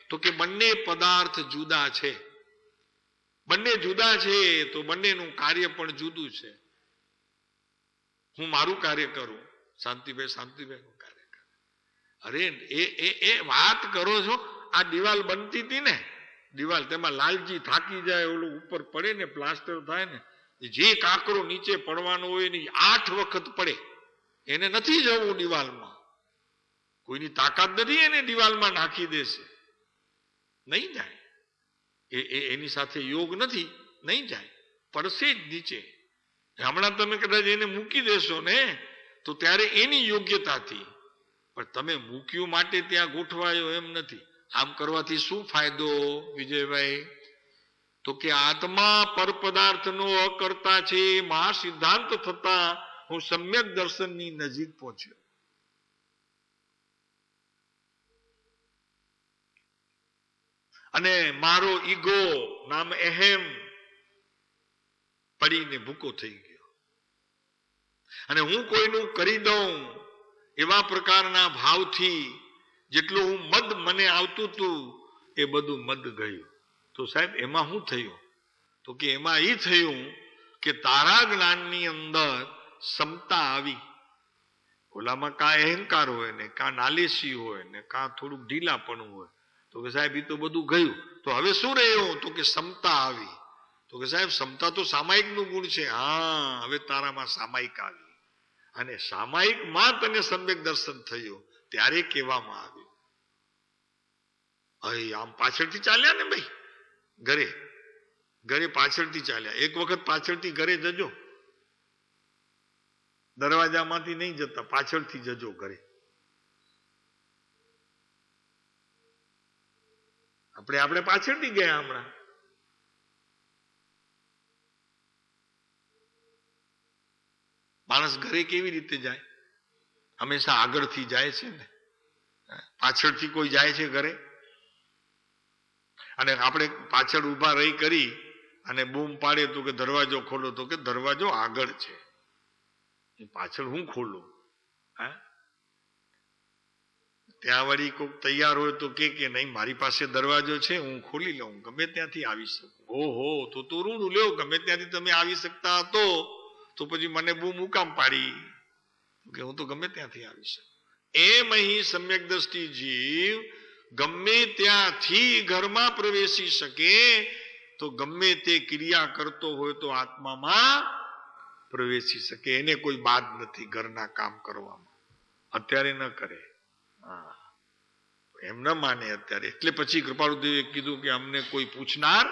તો કે બંને પદાર્થ જુદા છે. બંને જુદા છે તો બંનેનું કાર્ય પણ જુદું છે. હું મારું કાર્ય કરું, શાંતિભાઈ નું કાર્ય કરે. અરે એ વાત કરો છો. આ દિવાલ બનતી હતી ને, દિવાલ, તેમાં લાલજી થાકી જાય, ઓલું ઉપર પડે ને, પ્લાસ્ટર થાય ને, જે કાંકરો નીચે પડવાનો હોય ને 8 વખત પડે. એને નથી જવું દિવાલમાં. કોઈની તાકાત નથી એને દિવાલમાં નાખી દેશે. નહીં જાય. એની સાથે યોગ નથી, નહીં જાય, પડશે જ નીચે. હમણાં તમે કદાચ એને મૂકી દેશો ને તો ત્યારે એની યોગ્યતાથી, પણ તમે મૂક્યું માટે ત્યાં ગોઠવાયો એમ નથી. આમ કરવાથી શું ફાયદો વિજયભાઈ? તો કે આત્મા પર પદાર્થનો અકર્તા છે. મહાસિદ્ધાંત થતા હું સમ્યક દર્શનની નજીક પહોંચ્યો. અને મારો ઈગો નામ અહેમ પડીને ભૂકો થઈ ગયો. અને હું કોઈનું કરી દઉં એવા પ્રકારના ભાવથી જેટલું હું મદ મને આવતું હતું એ બધું મદ ગયું. તો સાહેબ એમાં શું થયું? તો કે એમાં એ થયું કે તારા જ્ઞાનની અંદર ક્ષમતા આવી. ઓલામાં કા અહંકાર હોય ને, કા નાલેસી હોય ને, કા થોડુંક ઢીલાપણું હોય. તો કે સાહેબ એ તો બધું ગયું. તો હવે શું રહ્યું? તો કે ક્ષમતા આવી. તો કે સાહેબ ક્ષમતા તો સામાયિક નું ગુણ છે. હા, હવે તારામાં સામાયિક આવી. અને સામાયિકમાં તને સમ્યક દર્શન થયું ત્યારે કહેવામાં આવ્યું, અહીં આમ પાછળથી ચાલ્યા ને ભાઈ, ઘરે પાછળથી ચાલ્યા. એક વખત પાછળથી ઘરે જજો, દરવાજામાંથી નહીં જતા, પાછળથી જજો ઘરે. આપણે પાછળથી ગયા. હમણાં માણસ ઘરે કેવી રીતે જાય? હંમેશા આગળથી જાય છે ને, પાછળથી કોઈ જાય છે ઘરે? અને આપણે પાછળ ઉભા રહી કરી અને બૂમ પાડે તો કે દરવાજો ખોલો, તો કે દરવાજો આગળ છે, પાછળ હું ખોલું? હા, ત્યાં વળી કોઈ તૈયાર હોય તો કે નહીં મારી પાસે દરવાજો છે, હું ખોલી લઉં, ગમે ત્યાંથી આવી શકું. ઓહો, તો રૂડું લ્યો, ગમે ત્યાંથી તમે આવી શકતા હતો તો પછી મને બૂમ મુકામ પાડી કે હું તો ગમે ત્યાંથી આવી શકું. એમ અહીં સમ્યક દ્રષ્ટિ જીવ ગમે ત્યાંથી ઘરમાં પ્રવેશી શકે તો ગમે તે ક્રિયા કરતો હોય તો આત્મામાં પ્રવેશી શકે. એને કોઈ બાદ નથી ઘરના કામ કરવામાં. અત્યારે ન કરે, એમ ન માને અત્યારે. એટલે પછી કૃપાળુદેવે કીધું કે અમને કોઈ પૂછનાર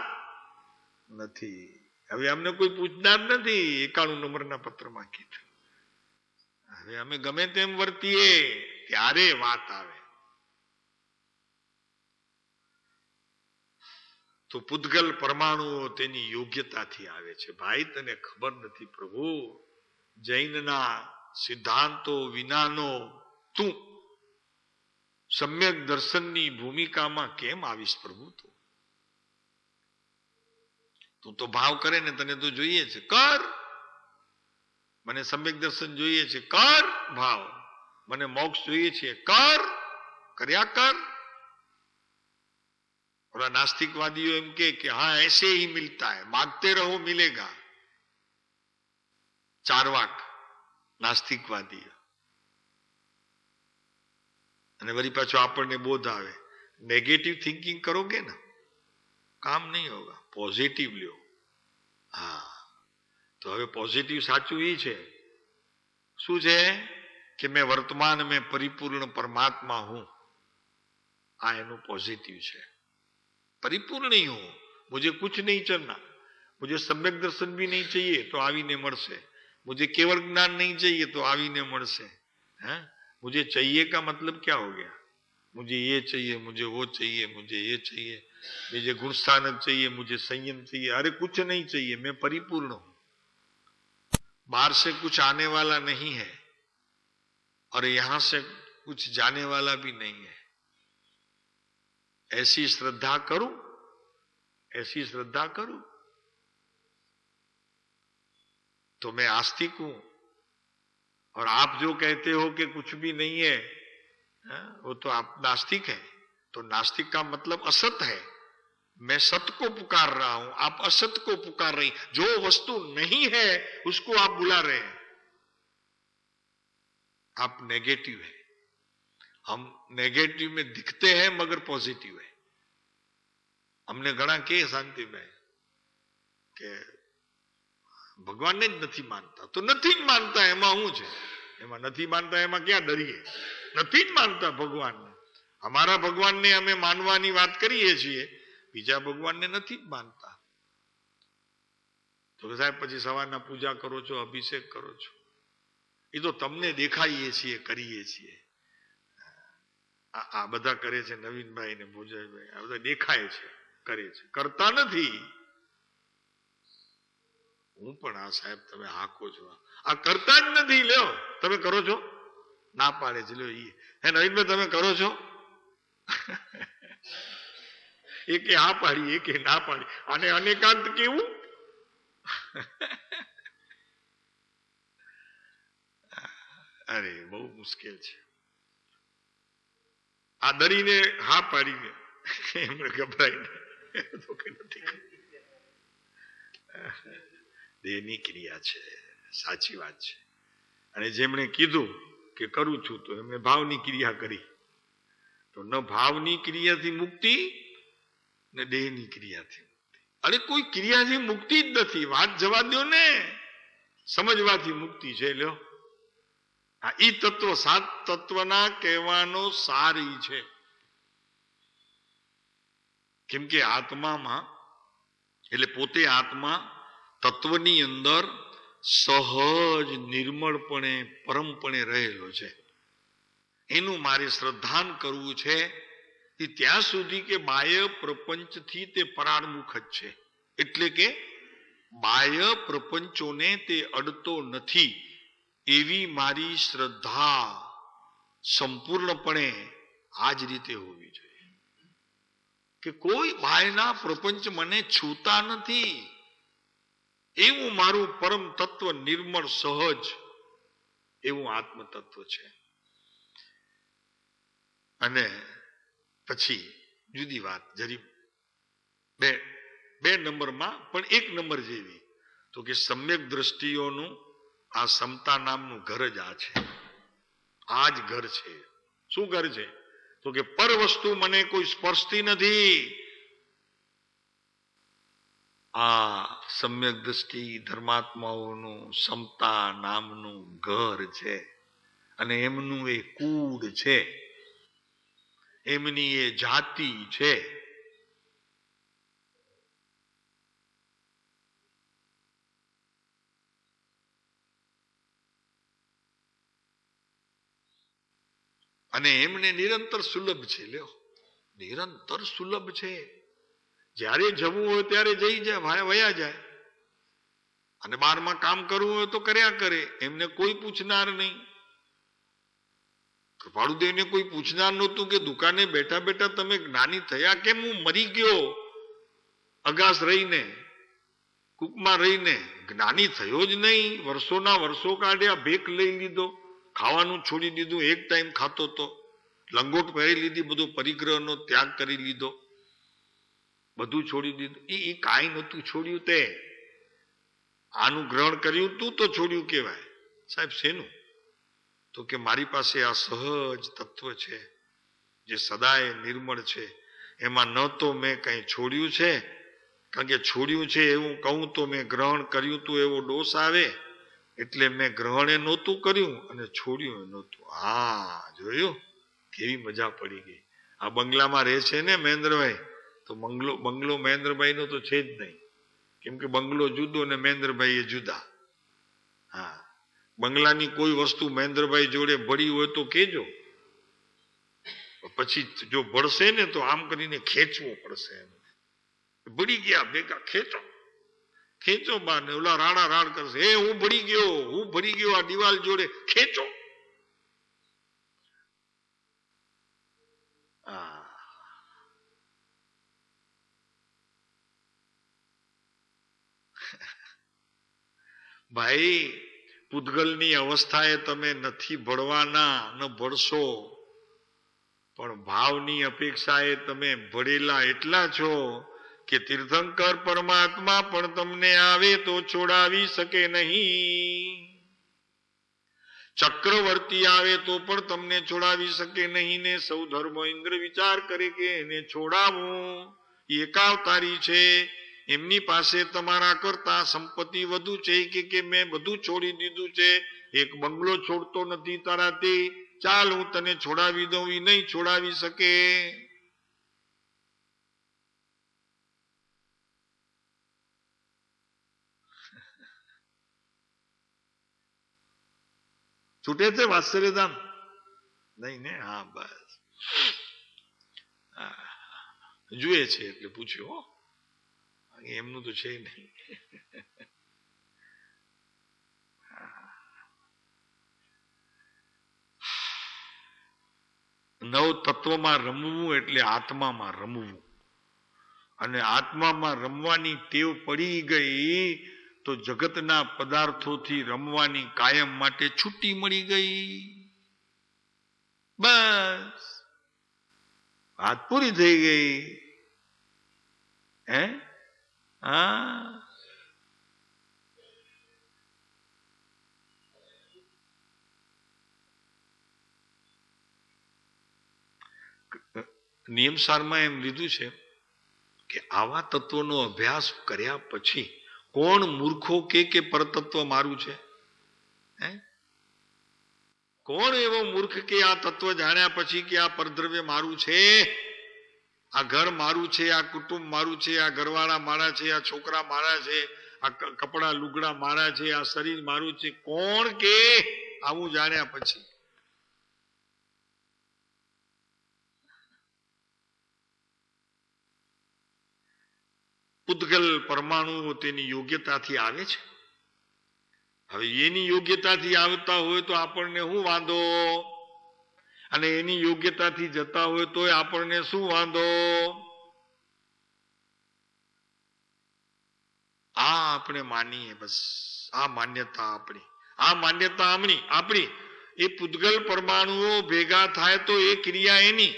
નથી. હવે અમને કોઈ પૂછનાર નથી. 91 નંબરના પત્રમાં કીધું. હવે અમે ગમે તેમ વર્તીએ ત્યારે વાત આવે. તો પૂતગલ પરમાણુઓ તેની યોગ્યતાથી આવે છે. ભાઈ તને ખબર નથી પ્રભુ, જૈનના સિદ્ધાંતો વિનાનો તું સમ્યક દર્શનની ભૂમિકામાં કેમ આવીશ પ્રભુ? તું તો ભાવ કરે ને, તને તો જોઈએ છે, કર. મને સમ્યક દર્શન જોઈએ છે, કર ભાવ. મને મોક્ષ જોઈએ છે, કર, કર્યા કર. और नास्तिकवादियों एम के हाँ ऐसे ही मिलता है, मांगते रहो मिलेगा. चारवाक नास्तिकवादी. અને વળી પાછો આપણને બોધ આવે, नेगेटिव थिंकिंग करोगे ना काम नहीं होगा, पॉजिटिव लो। हाँ, तो હવે પોઝિટિવ સાચું એ છે શું છે કે મેં વર્તમાન में परिपूर्ण परमात्मा हूं, आ એનું पॉजिटिव છે। परिपूर्ण नहीं हूं, मुझे कुछ नहीं करना, मुझे सम्यक दर्शन भी नहीं चाहिए तो आवीने મળશે, मुझे केवल ज्ञान नहीं चाहिए तो आवीने મળશે। हैं, मुझे चाहिए का मतलब क्या हो गया, मुझे ये चाहिए, मुझे वो चाहिए, मुझे ये चाहिए, मुझे गुणस्थानक चाहिए, मुझे संयम चाहिए। अरे कुछ नहीं चाहिए, मैं परिपूर्ण हूं, बाहर से कुछ आने वाला नहीं है और यहां से कुछ जाने वाला भी नहीं है। ऐसी श्रद्धा करूं, ऐसी श्रद्धा करूं तो मैं आस्तिक हूं। और आप जो कहते हो कि कुछ भी नहीं है, वो तो आप नास्तिक है। तो नास्तिक का मतलब असत है, मैं सत्य को पुकार रहा हूं, आप असत को पुकार रही। जो वस्तु नहीं है उसको आप बुला रहे हैं, आप नेगेटिव है। हम नेगेटिव में दिखते हैं मगर पॉजिटिव है। हमने घણા કે શાંતિ ભાઈ કે ભગવાનને જ નથી માનતા, તો નથી જ માનતા એમાં શું છે, એમાં નથી માનતા એમાં ક્યાં ડરીએ, નથી જ માનતા ભગવાનને। અમારા ભગવાનને અમે માનવાની વાત કરીએ છીએ, બીજા ભગવાનને નથી જ માનતા। તો સાહેબ પછી સવારના પૂજા કરો છો, અભિષેક કરો છો, એ તો તમને દેખાઈએ છીએ, કરીએ છીએ। આ બધા કરે છે, નવીનભાઈ ને ભોજાભાઈ આ બધા દેખાય છે, કરે છે, કરતા નથી। હું પણ આ સાહેબ તમે હાકો છો, આ કરતા જ નથી। લ્યો તમે કરો છો, ના પાડે છે, લ્યો હે નવીનભાઈ તમે કરો છો? એકે હા પાડી, એકે ના પાડી, અને અનેકાંત કેવું? અરે બહુ મુશ્કેલ છે। આ ડરીને હા પાડીને એમણે ગભરાઈને તો કે નથી, દેહની ક્રિયા છે, સાચી વાત છે। અને જેમણે કીધું કે કરું છું તો એમણે ભાવની ક્રિયા કરી, તો ન ભાવની ક્રિયાથી મુક્તિ ને દેહની ક્રિયાથી મુક્તિ। અરે કોઈ ક્રિયાથી મુક્તિ જ નથી, વાત જવા દો ને, સમજવાથી મુક્તિ છે। લ્યો આ ઈ તત્વ, સાત તત્વના કહેવાનો સાર ઈ છે। કેમ કે આત્મામાં એટલે પોતે આત્મા તત્વની અંદર સહજ નિર્મળપણે પરમપણે રહેલો છે। એનું મારે શ્રદ્ધાન કરવું છે ત્યાં સુધી કે બાહ્ય પ્રપંચથી તે પરાણમુખ જ છે, એટલે કે બાહ્ય પ્રપંચોને તે અડતો નથી, એવી મારી શ્રદ્ધા સંપૂર્ણપણે આ જ રીતે હોવી જોઈએ કે કોઈ બાહ્યના પ્રપંચ મને છૂતા નથી, એવું મારું પરમ તત્વ નિર્મળ સહજ એવું આત્મ તત્વ છે। અને પછી જુદી વાત જરી બે નંબરમાં પણ એક નંબર જેવી, તો કે સમ્યક દ્રષ્ટિઓનું આ સમતા નામનું ઘર જ આ છે, આ જ ઘર છે। શું ઘર છે? તો કે પર વસ્તુ મને કોઈ સ્પર્શતી નથી। આ સમ્યક દ્રષ્ટિ ધર્માત્માઓનું સમતા નામનું ઘર છે, અને એમનું એ કુળ છે, એમની એ જાતિ છે। અને એમને નિરંતર સુલભ છે। લ્યો નિરંતર સુલભ છે, જ્યારે જવું હોય ત્યારે જઈ જાય, વયા જાય, અને બારમાં કામ કરવું હોય તો કર્યા કરે, એમને કોઈ પૂછનાર નહીં। કૃપાળુદેવને કોઈ પૂછનાર નહોતું કે દુકાને બેઠા બેઠા તમે જ્ઞાની થયા કેમ? હું મરી ગયો અગાસ રહીને, કૂકમાં રહીને, જ્ઞાની થયો જ નહીં। વર્ષોના વર્ષો કાઢ્યા, ભેખ લઈ લીધો, ખાવાનું છોડી દીધું, એક ટાઈમ ખાતો તો, લંગોટ પહેરી લીધી, બધો પરિગ્રહનો ત્યાગ કરી લીધો, બધું છોડી દીધું। એ કાંઈ નહોતું છોડ્યું, તે આનું ગ્રહણ કર્યું તું તો છોડ્યું કહેવાય। સાહેબ શેનું? તો કે મારી પાસે આ સહજ તત્વ છે, જે સદાય નિર્મળ છે, એમાં ન તો મેં કંઈ છોડ્યું છે, કારણ કે છોડ્યું છે એવું કહું તો મેં ગ્રહણ કર્યું તું એવો દોષ આવે, એટલે મેં ગ્રહણે નહોતું કર્યું અને છોડ્યું નહોતું. હા, જોયું કેવી મજા પડી ગઈ. આ બંગલામાં રહે છે ને મહેન્દ્રભાઈ, તો બંગલો મહેન્દ્રભાઈ નો તો છે જ નહીં, કેમ કે બંગલો જુદો ને મહેન્દ્રભાઈ એ જુદા. હા, બંગલાની કોઈ વસ્તુ મહેન્દ્રભાઈ જોડે ભળી હોય તો કેજો, પછી જો ભળશે ને તો આમ કરીને ખેંચવો પડશે. ભળી ગયા ભેગા ખેંચો ખેંચો બા ને ઓલા રાડા રાડ કરશે, એ હું ભળી ગયો આ દિવાલ જોડે, ખેંચો. ભાઈ, પૂતગલની અવસ્થાએ તમે નથી ભળવાના, ન ભળશો, પણ ભાવની અપેક્ષાએ તમે ભળેલા એટલા છો કે તીર્થંકર પરમાત્મા પણ તમને આવે તો છોડાવી શકે નહીં, ચક્રવર્તી આવે તો પણ તમને છોડાવી શકે નહીં ને સૌ ધર્મ ઇન્દ્ર વિચાર કરે કે એને છોડાવું, એકાવતારી છે, એમની પાસે તમારા કરતા સંપત્તિ વધુ છે કે મેં બધું છોડી દીધું છે, એક બંગલો છોડતો નથી તારાથી, ચાલ હું તને છોડાવી દઉં, એ નહીં છોડાવી શકે. છૂટે છે વાત્સલ્યધામ નહીં ને? હા, બસ જુએ છે એટલે પૂછ્યું, એમનું તો છે નહીં. નવ તત્વમાં રમવું એટલે આત્મામાં રમવું, અને આત્મામાં રમવાની ટેવ પડી ગઈ તો જગતના પદાર્થોથી રમવાની કાયમ માટે છૂટી મળી ગઈ. બસ વાત પૂરી થઈ ગઈ. હે? હા, નિયમસારમાં એમ લીધું છે કે આવા તત્વોનો અભ્યાસ કર્યા પછી કોણ મૂર્ખો કે પરતત્વ મારું છે? હે? કોણ એવો મૂર્ખ કે આ તત્વ જાણ્યા પછી કે આ પરદ્રવ્ય મારું છે, આ ઘર મારું છે, આ કુટુંબ મારું છે, આ ઘરવાળા મારા છે, આ છોકરા મારા છે, આ કપડા લુગડા મારા છે, આ શરીર મારું છે? કોણ કે આવું જાણ્યા પછી? પૂતગલ પરમાણુઓ તેની યોગ્યતાથી આવે છે. હવે એની યોગ્યતાથી આવતા હોય તો આપણને શું વાંધો, અને એની યોગ્યતાથી જતા હોય તો આપણને શું વાંધો? આ આપણે માનીએ, બસ આ માન્યતા આપણી એ પૂતગલ પરમાણુઓ ભેગા થાય તો એ ક્રિયા એની,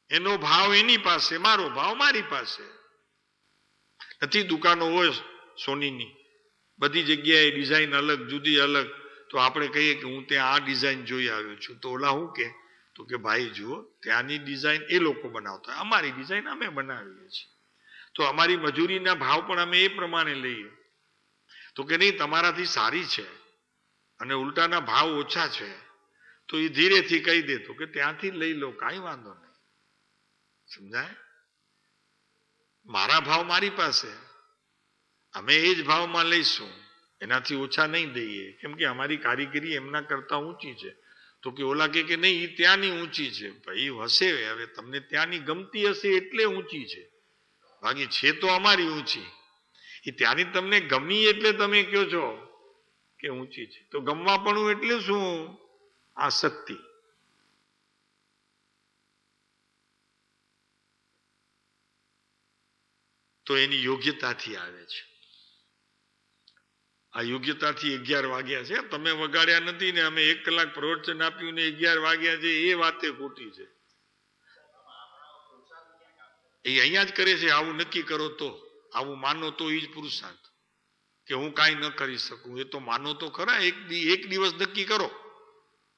એનો ભાવ એની પાસે, મારો ભાવ મારી પાસે. નથી દુકાનો હોય સોનીની, બધી જગ્યાએ ડિઝાઇન અલગ, જુદી અલગ, તો આપણે કહીએ કે હું ત્યાં આ ડિઝાઇન જોઈ આવ્યો છું, તો ઓલા શું કે, તો કે ભાઈ જુઓ ત્યાંની ડિઝાઇન એ લોકો બનાવતા, અમારી ડિઝાઇન અમે બનાવીએ છીએ, તો અમારી મજૂરીના ભાવ પણ અમે એ પ્રમાણે લઈએ. તો કે નહીં, તમારાથી સારી છે અને ઉલટાના ભાવ ઓછા છે, તો એ ધીરેથી કહી દે તો કે ત્યાંથી લઈ લો, કાંઈ વાંધો નહીં. સમજાય? મારા ભાવ મારી પાસે, અમે એ જ ભાવમાં લઈશું, એનાથી ઓછા નહીં દઈએ, કેમ કે અમારી કારીગરી એમના કરતા ઊંચી છે. તો કે ઓલા કે નહીં, એ ત્યાંની ઊંચી છે. ભાઈ હશે, હવે તમને ત્યાંની ગમતી હશે એટલે ઊંચી છે, બાકી છે તો અમારી ઊંચી. એ ત્યાંની તમને ગમી એટલે તમે કહો છો કે ઊંચી છે. તો ગમવાપણું એટલે શું? આસક્તિ. તો એની યોગ્યતાથી આવે છે. આ યોગ્યતાથી 11 વાગ્યા છે, તમે વગાડ્યા નથી ને અમે 1 કલાક પ્રવચન આપ્યું ને 11 વાગ્યા છે, એ વાતે ખોટી છે. એ અહીંયા જ કરે છે. આવું નક્કી કરો તો, આવું માનો તો એ જ પુરુષાર્થ, કે હું કાંઈ ન કરી શકું. એ તો માનો તો ખરા, એક દિવસ નક્કી કરો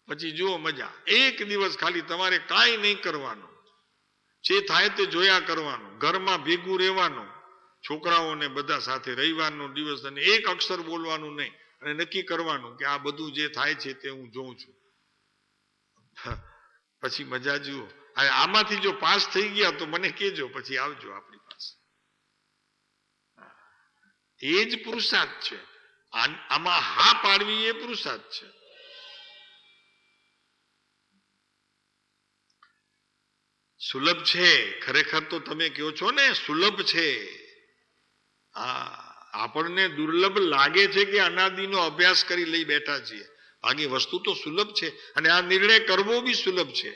પછી જુઓ મજા. એક દિવસ ખાલી તમારે કાંઈ નહીં કરવાનું, જે થાય તે જોયા કરવાનું, ઘરમાં ભેગું રહેવાનું, છોકરાઓને બધા સાથે રવિવારનો દિવસ, અને એક અક્ષર બોલવાનું નહીં, અને નક્કી કરવાનું કે આ બધું જે થાય છે તે હું જોઉં છું. પછી મજા જુઓ. આમાંથી જો પાસ થઈ ગયા તો મને કહેજો, પછી આવજો આપણી પાસે. એ જ પુરુષાર્થ છે. આમાં હા પાડવી એ પુરુષાર્થ છે. સુલભ છે ખરેખર તો તમે કહો છો ને, સુલભ છે. આપણને દુર્લભ લાગે છે કે અનાદિનો અભ્યાસ કરી લઈ બેઠા છીએ, બાકી વસ્તુ તો સુલભ છે. અને આ નિર્ણય કરવો બી સુલભ છે,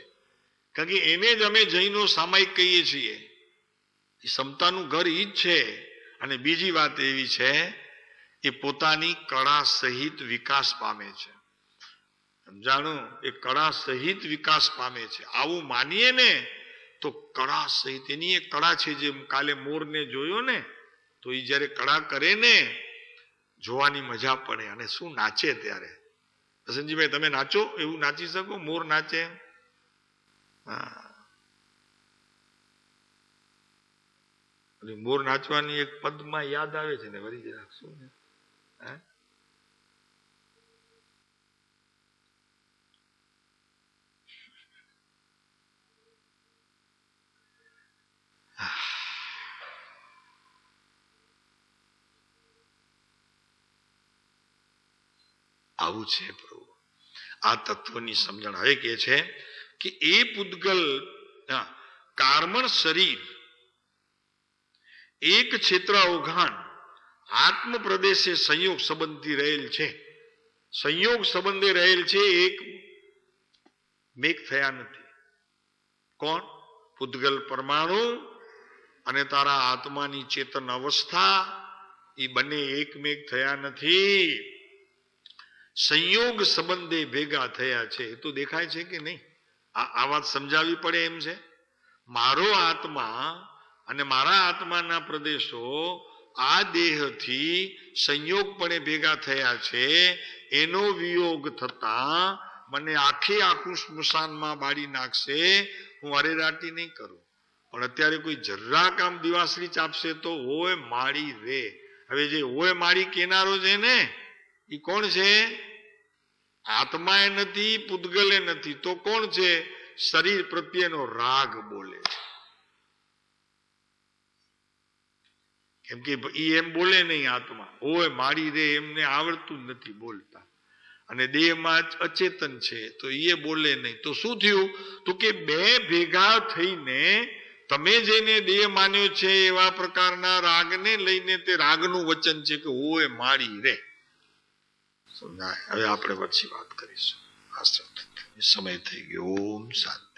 કારણ કે એને જ અમે જૈનો સામાયિક કહીએ છીએ. સમતાનું ઘર ઈ જ છે. અને બીજી વાત એવી છે, એ પોતાની કળા સહિત વિકાસ પામે છે. સમજાણું? એ કળા સહિત વિકાસ પામે છે. આવું માનીએ ને તો કળા સહિત એની એક કળા છે. જે કાલે મોરને જોયો ને, તો એ જયારે કળા કરે ને, જોવાની મજા પડે. અને શું નાચે ત્યારે. વસંતજીભાઈ તમે નાચો, એવું નાચી શકો? મોર નાચે. મોર નાચવાની એક પદમાં યાદ આવે છે ને, વળી જરાક શું ને, આવું છે પ્રભુ. આ તત્વની સમજણ હવે કે છે કે એ પૂતગલ કાર્મણ શરીર એક ક્ષેત્ર અવઘાન આત્મ પ્રદેશે સંયોગ સંબંધથી રહેલ છે. સંયોગ સંબંધે રહેલ છે, એક મેઘ થયા નથી. કોણ? પૂતગલ પરમાણુ અને તારા આત્માની ચેતન અવસ્થા, એ બંને એકમેક થયા નથી, સંયોગ સંબંધે ભેગા થયા છે. એ તો દેખાય છે કે નહીં? આ વાત સમજાવવી પડે એમ છે. મારો આત્મા અને મારા આત્માના પ્રદેશો આ દેહથી સંયોગપણે ભેગા થયા છે. એનો વિયોગ થતા મને આખું સ્મશાનમાં બાળી નાખશે. હું અરેરાટી નહીં કરું, પણ અત્યારે કોઈ જરાક આમ દિવાસળી ચાપશે તો ઓય માળી રે. હવે જે ઓય માળી કેનારો છે ને, એ કોણ છે? આત્મા એ નથી, પૂતગલે નથી, તો કોણ છે? શરીર પ્રત્યેનો રાગ બોલે. કેમ કે એમ બોલે નહીં આત્મા, ઓય માળી રે એમને આવડતું જ નથી બોલતા. અને દેહમાં અચેતન છે તો એ બોલે નહીં. તો શું થયું? તો કે બે ભેગા થઈને તમે જેને દેહ માન્યો છે એવા પ્રકારના રાગને લઈને તે રાગનું વચન છે કે ઓય માળી રે. સમજાય? હવે આપણે પછી વાત કરીશું. આ સમય થઈ ગયો. ઓમ શાંતિ.